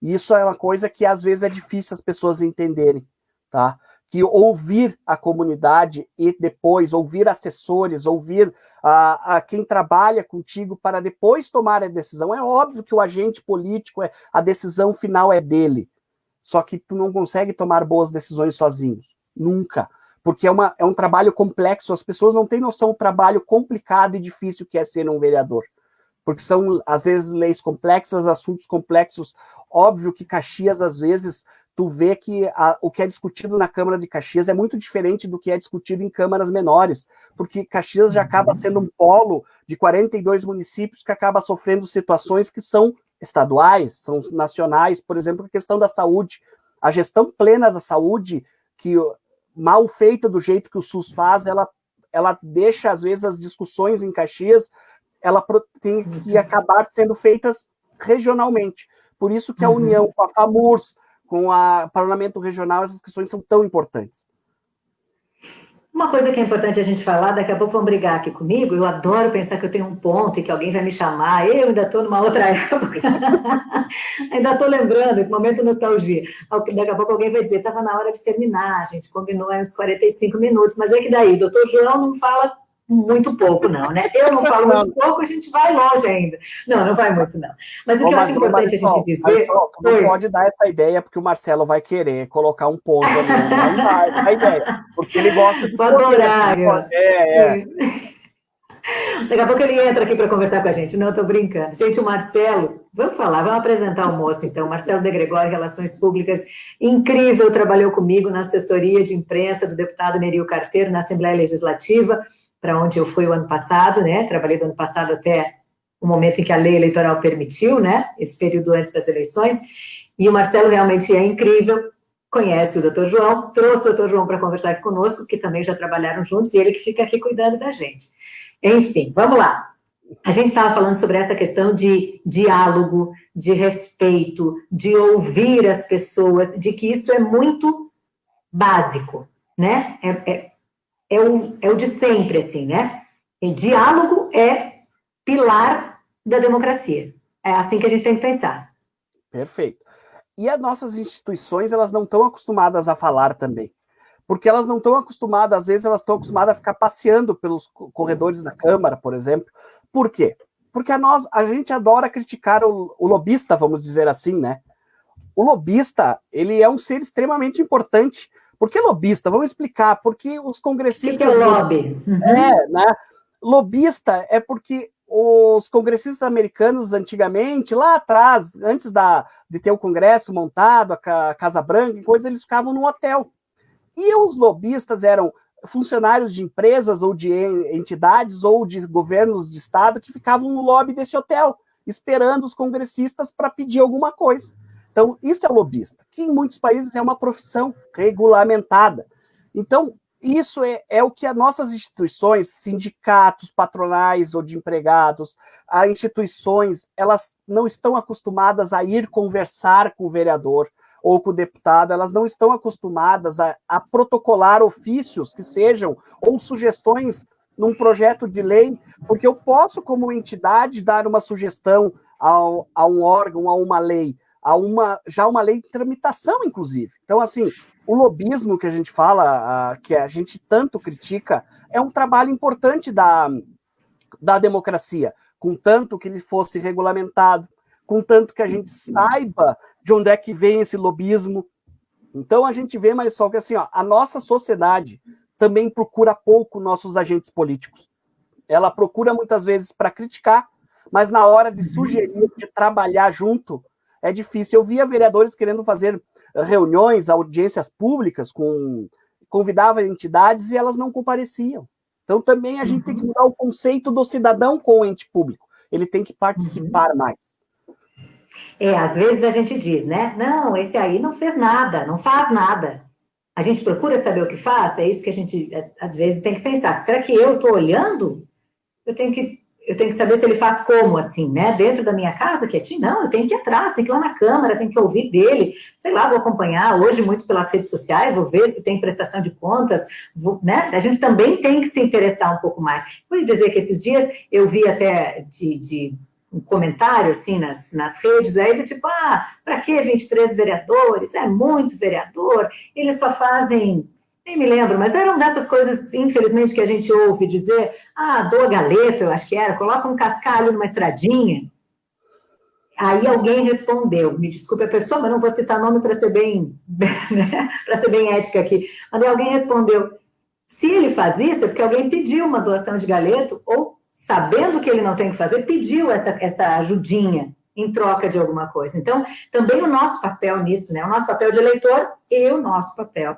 E isso é uma coisa que às vezes é difícil as pessoas entenderem, tá? que ouvir a comunidade e depois ouvir assessores, ouvir a quem trabalha contigo para depois tomar a decisão. É óbvio que o agente político, a decisão final é dele, só que tu não consegue tomar boas decisões sozinhos, nunca, porque é um trabalho complexo, as pessoas não têm noção do trabalho complicado e difícil que é ser um vereador, porque são, às vezes, leis complexas, assuntos complexos. Óbvio que Caxias, às vezes, tu vê que o que é discutido na Câmara de Caxias é muito diferente do que é discutido em câmaras menores, porque Caxias já acaba sendo um polo de 42 municípios que acaba sofrendo situações que são estaduais, são nacionais, por exemplo, a questão da saúde. A gestão plena da saúde, que mal feita do jeito que o SUS faz, ela deixa, às vezes, as discussões em Caxias, ela tem que acabar sendo feitas regionalmente. Por isso que a união com a FAMURS, com o Parlamento Regional, essas questões são tão importantes. Uma coisa que é importante a gente falar, daqui a pouco vão brigar aqui comigo, eu adoro pensar que eu tenho um ponto e que alguém vai me chamar, eu ainda estou numa outra época, ainda estou lembrando, momento nostalgia, daqui a pouco alguém vai dizer, estava na hora de terminar, a gente combinou uns 45 minutos, mas é que daí, o doutor João não fala muito pouco, não, né? Eu não falo muito pouco, a gente vai longe ainda. Não vai muito, não. Mas o que eu acho importante a gente dizer... Tu não pode dar essa ideia, porque o Marcelo vai querer colocar um ponto ali. Não vai dar ideia, porque ele gosta de... Vou adorar. Daqui a pouco ele entra aqui para conversar com a gente. Não, estou brincando. Gente, o Marcelo... Vamos apresentar o moço, então. Marcelo De Gregório, Relações Públicas, incrível, trabalhou comigo na assessoria de imprensa do deputado Nerio Carteiro, na Assembleia Legislativa, para onde eu fui o ano passado, né? Trabalhei do ano passado até o momento em que a lei eleitoral permitiu, né? Esse período antes das eleições. E o Marcelo realmente é incrível, conhece o doutor João, trouxe o doutor João para conversar aqui conosco, que também já trabalharam juntos, e ele que fica aqui cuidando da gente. Enfim, vamos lá. A gente estava falando sobre essa questão de diálogo, de respeito, de ouvir as pessoas, de que isso é muito básico, né? É o de sempre, assim, né? E diálogo é pilar da democracia. É assim que a gente tem que pensar. Perfeito. E as nossas instituições, elas não estão acostumadas a falar também. Porque elas não estão acostumadas, às vezes elas estão acostumadas a ficar passeando pelos corredores da Câmara, por exemplo. Por quê? Porque a gente adora criticar o lobista, vamos dizer assim, né? O lobista, ele é um ser extremamente importante. Por que lobista? Vamos explicar. Porque os congressistas... O que é o lobby? Né? Lobista é porque os congressistas americanos, antigamente, lá atrás, antes de ter o Congresso montado, a Casa Branca, coisa, eles ficavam no hotel. E os lobistas eram funcionários de empresas ou de entidades ou de governos de estado que ficavam no lobby desse hotel, esperando os congressistas para pedir alguma coisa. Então, isso é o lobista, que em muitos países é uma profissão regulamentada. Então, isso é o que as nossas instituições, sindicatos, patronais ou de empregados, as instituições, elas não estão acostumadas a ir conversar com o vereador ou com o deputado, elas não estão acostumadas a protocolar ofícios que sejam, ou sugestões num projeto de lei, porque eu posso, como entidade, dar uma sugestão a um órgão, a uma lei, já uma lei de tramitação, inclusive. Então, assim, o lobismo que a gente fala, que a gente tanto critica, é um trabalho importante da democracia, contanto que ele fosse regulamentado, contanto que a gente saiba de onde é que vem esse lobismo. Então, a gente vê, mas só que assim, a nossa sociedade também procura pouco nossos agentes políticos. Ela procura muitas vezes para criticar, mas na hora de sugerir, de trabalhar junto, é difícil. Eu via vereadores querendo fazer reuniões, audiências públicas, convidavam entidades e elas não compareciam. Então, também a gente tem que mudar o conceito do cidadão com o ente público. Ele tem que participar mais. Às vezes a gente diz, né? Não, esse aí não fez nada, não faz nada. A gente procura saber o que faz, é isso que a gente, às vezes, tem que pensar. Será que eu estou olhando? Eu tenho que saber se ele faz como, assim, né? Dentro da minha casa, quietinho? Não, eu tenho que ir atrás, tenho que ir lá na Câmara, tenho que ouvir dele, sei lá, vou acompanhar hoje muito pelas redes sociais, vou ver se tem prestação de contas, né? A gente também tem que se interessar um pouco mais. Vou dizer que esses dias eu vi até um comentário, assim, nas redes, aí do tipo, para que 23 vereadores? É muito vereador, eles só fazem Nem me lembro, mas eram dessas coisas, infelizmente, que a gente ouve dizer, doa galeto, eu acho que era, coloca um cascalho numa estradinha. Aí alguém respondeu, me desculpe a pessoa, mas não vou citar nome para ser bem, né, para ser bem ética aqui. Mas aí alguém respondeu, se ele faz isso, é porque alguém pediu uma doação de galeto, ou sabendo que ele não tem que fazer, pediu essa ajudinha em troca de alguma coisa. Então, também o nosso papel nisso, né? O nosso papel de eleitor e o nosso papel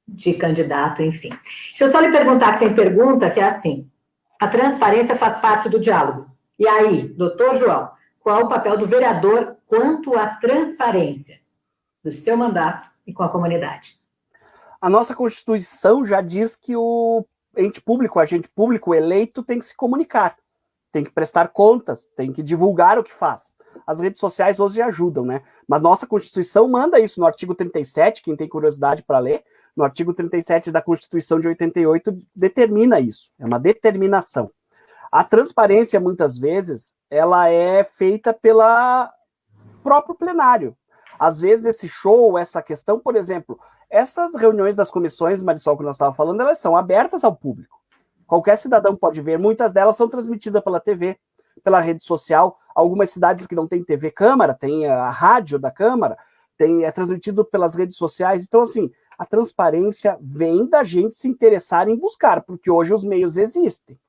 de candidato, enfim. Deixa eu só lhe perguntar, que tem pergunta que é assim, a transparência faz parte do diálogo. E aí, doutor João, qual o papel do vereador quanto à transparência do seu mandato e com a comunidade? A nossa Constituição já diz que o ente público, o agente público eleito tem que se comunicar, tem que prestar contas, tem que divulgar o que faz. As redes sociais hoje ajudam, né? Mas nossa Constituição manda isso no artigo 37, quem tem curiosidade para ler, no artigo 37 da Constituição de 88 determina isso, é uma determinação. A transparência, muitas vezes, ela é feita pelo próprio plenário. Às vezes, esse show, essa questão, por exemplo, essas reuniões das comissões, Marisol, que nós estávamos falando, elas são abertas ao público. Qualquer cidadão pode ver, muitas delas são transmitidas pela TV, pela rede social. Algumas cidades que não tem TV Câmara, tem a rádio da Câmara, é transmitido pelas redes sociais. Então, assim, a transparência vem da gente se interessar em buscar, porque hoje os meios existem.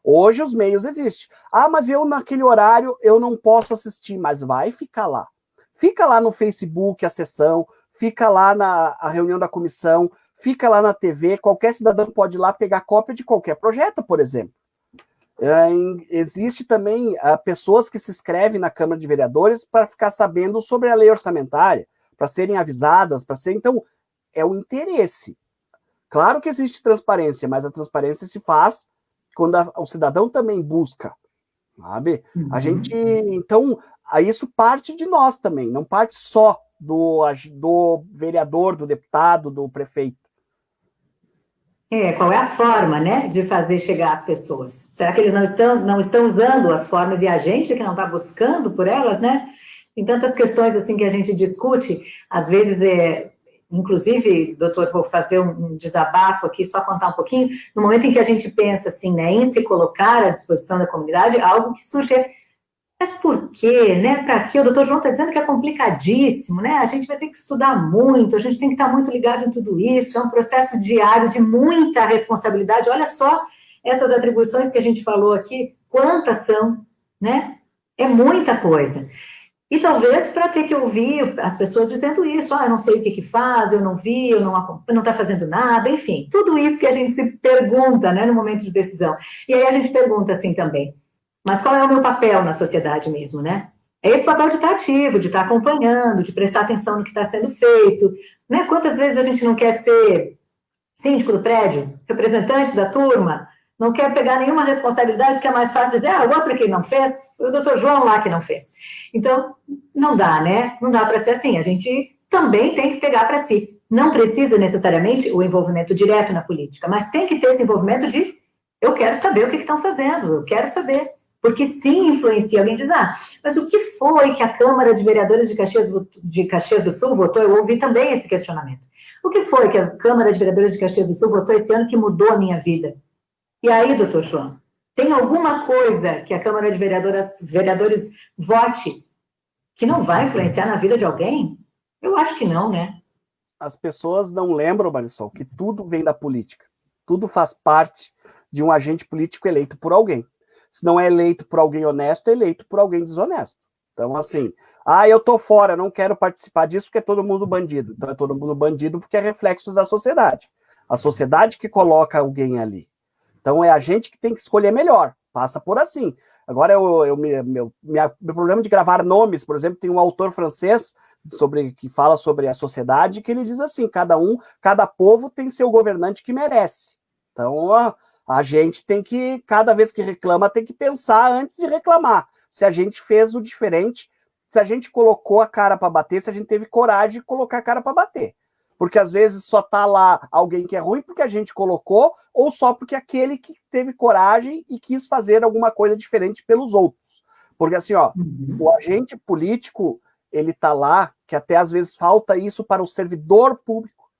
Hoje os meios existem. Mas eu naquele horário eu não posso assistir, mas vai ficar lá. Fica lá no Facebook a sessão, fica lá a reunião da comissão, fica lá na TV, qualquer cidadão pode ir lá pegar cópia de qualquer projeto, por exemplo. Existe também pessoas que se inscrevem na Câmara de Vereadores para ficar sabendo sobre a lei orçamentária, para serem avisadas, então, é o interesse. Claro que existe transparência, mas a transparência se faz quando o cidadão também busca, sabe? A gente, então, isso parte de nós também, não parte só do vereador, do deputado, do prefeito. Qual é a forma, né, de fazer chegar às pessoas? Será que eles não estão usando as formas e a gente que não está buscando por elas, né? Tem tantas questões assim que a gente discute, às vezes inclusive, doutor, vou fazer um desabafo aqui, só contar um pouquinho, no momento em que a gente pensa assim, né, em se colocar à disposição da comunidade, algo que surge mas por quê, né? Para quê? O doutor João está dizendo que é complicadíssimo, né? A gente vai ter que estudar muito, a gente tem que estar muito ligado em tudo isso, é um processo diário de muita responsabilidade. Olha só essas atribuições que a gente falou aqui, quantas são, né? É muita coisa. E talvez para ter que ouvir as pessoas dizendo isso, eu não sei o que faz, eu não vi, eu não está fazendo nada, enfim, tudo isso que a gente se pergunta, né, no momento de decisão. E aí a gente pergunta assim também, mas qual é o meu papel na sociedade mesmo, né? É esse papel de estar ativo, de estar acompanhando, de prestar atenção no que está sendo feito, né? Quantas vezes a gente não quer ser síndico do prédio, representante da turma, não quer pegar nenhuma responsabilidade, porque é mais fácil dizer, o outro que não fez, foi o doutor João lá que não fez. Então, não dá, né? Não dá para ser assim. A gente também tem que pegar para si. Não precisa necessariamente o envolvimento direto na política, mas tem que ter esse envolvimento de eu quero saber o que estão fazendo, eu quero saber. Porque sim influencia. Alguém diz, mas o que foi que a Câmara de Vereadores de Caxias do Sul votou? Eu ouvi também esse questionamento. O que foi que a Câmara de Vereadores de Caxias do Sul votou esse ano que mudou a minha vida? E aí, doutor João, tem alguma coisa que a Câmara de Vereadores vote que não vai influenciar na vida de alguém? Eu acho que não, né? As pessoas não lembram, Marisol, que tudo vem da política. Tudo faz parte de um agente político eleito por alguém. Se não é eleito por alguém honesto, é eleito por alguém desonesto. Então, assim, eu tô fora, não quero participar disso porque é todo mundo bandido. Então, é todo mundo bandido porque é reflexo da sociedade. A sociedade que coloca alguém ali. Então, é a gente que tem que escolher melhor. Passa por assim. Agora, meu problema de gravar nomes, por exemplo, tem um autor francês que fala sobre a sociedade, que ele diz assim, cada povo tem seu governante que merece. Então, a gente tem que, cada vez que reclama, tem que pensar antes de reclamar. Se a gente fez o diferente, se a gente colocou a cara para bater, se a gente teve coragem de colocar a cara para bater. Porque às vezes só tá lá alguém que é ruim porque a gente colocou, ou só porque aquele que teve coragem e quis fazer alguma coisa diferente pelos outros. Porque assim, o agente político, ele tá lá, que até às vezes falta isso para o servidor público.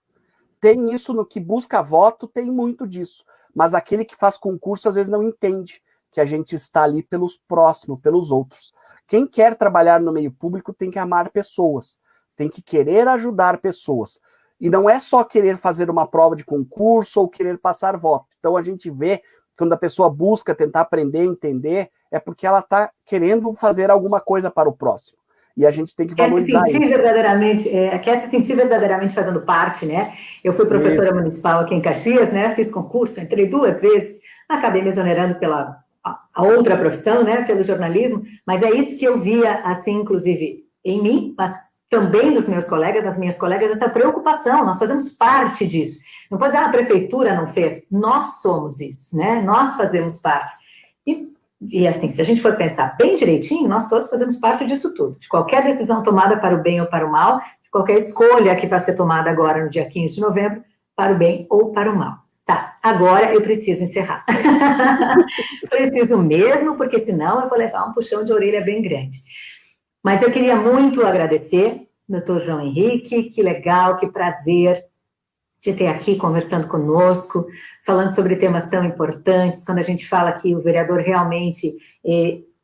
tem isso no que busca voto, tem muito disso. Mas aquele que faz concurso, às vezes, não entende que a gente está ali pelos próximos, pelos outros. Quem quer trabalhar no meio público tem que amar pessoas, tem que querer ajudar pessoas. E não é só querer fazer uma prova de concurso ou querer passar voto. Então, a gente vê, quando a pessoa busca tentar aprender, entender, é porque ela está querendo fazer alguma coisa para o próximo. E a gente tem que valorizar isso. Quer se sentir verdadeiramente fazendo parte, né? Eu fui professora municipal aqui em Caxias, né? Fiz concurso, entrei 2 vezes, acabei me exonerando pela a outra profissão, né? Pelo jornalismo, mas é isso que eu via, assim, inclusive, em mim, mas também nos meus colegas, nas minhas colegas, essa preocupação, nós fazemos parte disso. Não pode dizer, a prefeitura não fez. Nós somos isso, né? Nós fazemos parte. E assim, se a gente for pensar bem direitinho, nós todos fazemos parte disso tudo. De qualquer decisão tomada para o bem ou para o mal, de qualquer escolha que vai ser tomada agora no dia 15 de novembro, para o bem ou para o mal. Tá, agora eu preciso encerrar. Preciso mesmo, porque senão eu vou levar um puxão de orelha bem grande. Mas eu queria muito agradecer, doutor João Henrique, que legal, que prazer de ter aqui conversando conosco, falando sobre temas tão importantes, quando a gente fala que o vereador realmente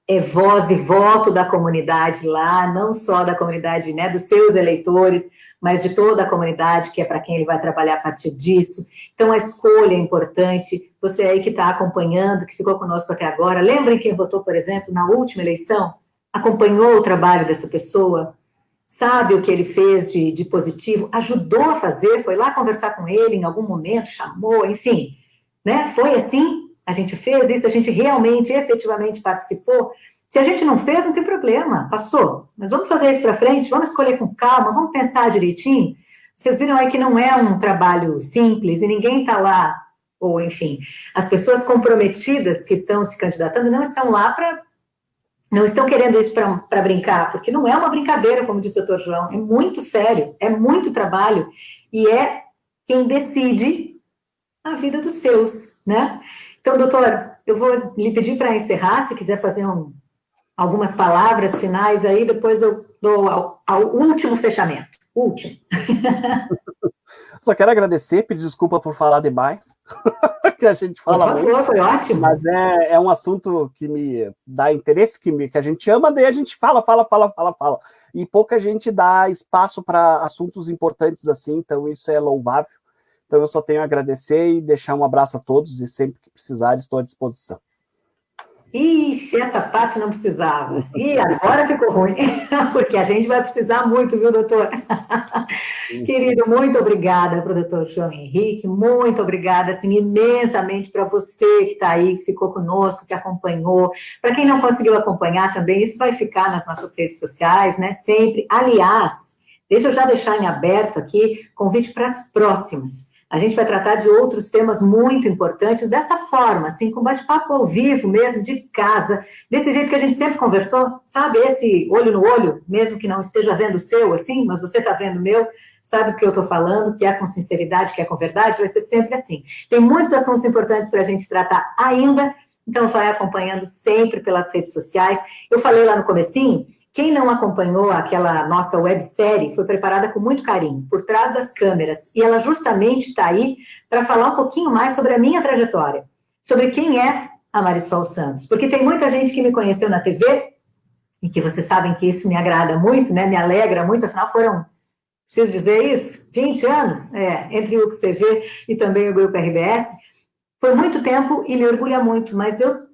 é voz e voto da comunidade lá, não só da comunidade, né, dos seus eleitores, mas de toda a comunidade, que é para quem ele vai trabalhar a partir disso. Então, a escolha é importante. Você aí que está acompanhando, que ficou conosco até agora, lembrem quem votou, por exemplo, na última eleição, acompanhou o trabalho dessa pessoa, sabe o que ele fez de positivo, ajudou a fazer, foi lá conversar com ele em algum momento, chamou, enfim, né? Foi assim, a gente fez isso, a gente realmente, efetivamente participou. Se a gente não fez, não tem problema, passou. Mas vamos fazer isso para frente, vamos escolher com calma, vamos pensar direitinho. Vocês viram aí que não é um trabalho simples e ninguém está lá, ou enfim, as pessoas comprometidas que estão se candidatando não estão lá não estão querendo isso para brincar, porque não é uma brincadeira, como disse o doutor João, é muito sério, é muito trabalho, e é quem decide a vida dos seus, né? Então, doutor, eu vou lhe pedir para encerrar, se quiser fazer algumas palavras finais aí, depois eu dou ao último fechamento. Último. Só quero agradecer, pedir desculpa por falar demais, que a gente fala muito. Por favor, foi ótimo. Mas é um assunto que me dá interesse, que a gente ama, daí a gente fala. E pouca gente dá espaço para assuntos importantes assim, então isso é louvável. Então eu só tenho a agradecer e deixar um abraço a todos, e sempre que precisar estou à disposição. Ixi, essa parte não precisava. E agora ficou ruim, porque a gente vai precisar muito, viu, doutor? Querido, muito obrigada para o doutor João Henrique, muito obrigada, assim, imensamente para você que está aí, que ficou conosco, que acompanhou. Para quem não conseguiu acompanhar também, isso vai ficar nas nossas redes sociais, né, sempre. Aliás, deixa eu já deixar em aberto aqui, convite para as próximas. A gente vai tratar de outros temas muito importantes dessa forma, assim, com bate-papo ao vivo mesmo, de casa, desse jeito que a gente sempre conversou, sabe? Esse olho no olho, mesmo que não esteja vendo o seu, assim, mas você está vendo o meu, sabe o que eu estou falando, que é com sinceridade, que é com verdade, vai ser sempre assim. Tem muitos assuntos importantes para a gente tratar ainda, então vai acompanhando sempre pelas redes sociais. Eu falei lá no comecinho, quem não acompanhou aquela nossa websérie foi preparada com muito carinho, por trás das câmeras, e ela justamente está aí para falar um pouquinho mais sobre a minha trajetória, sobre quem é a Marisol Santos, porque tem muita gente que me conheceu na TV, e que vocês sabem que isso me agrada muito, né? Me alegra muito, afinal foram, preciso dizer isso, 20 anos, entre o UXTV e também o Grupo RBS, foi muito tempo e me orgulha muito, mas eu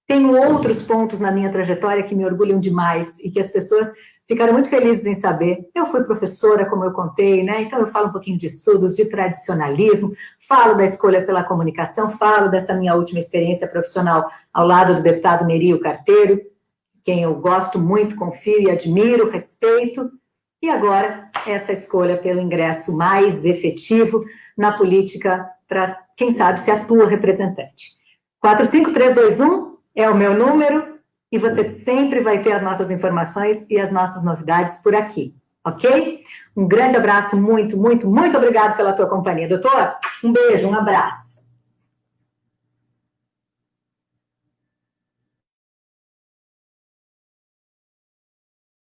tenho outros pontos na minha trajetória que me orgulham demais e que as pessoas ficaram muito felizes em saber. Eu fui professora, como eu contei, né? Então eu falo um pouquinho de estudos, de tradicionalismo, falo da escolha pela comunicação, falo dessa minha última experiência profissional ao lado do deputado Merio Carteiro, quem eu gosto muito, confio e admiro, respeito. E agora, essa escolha pelo ingresso mais efetivo na política para, quem sabe, ser a tua representante. 45321 é o meu número e você sempre vai ter as nossas informações e as nossas novidades por aqui, ok? Um grande abraço, muito, muito, muito obrigado pela tua companhia. Doutor, um beijo, um abraço.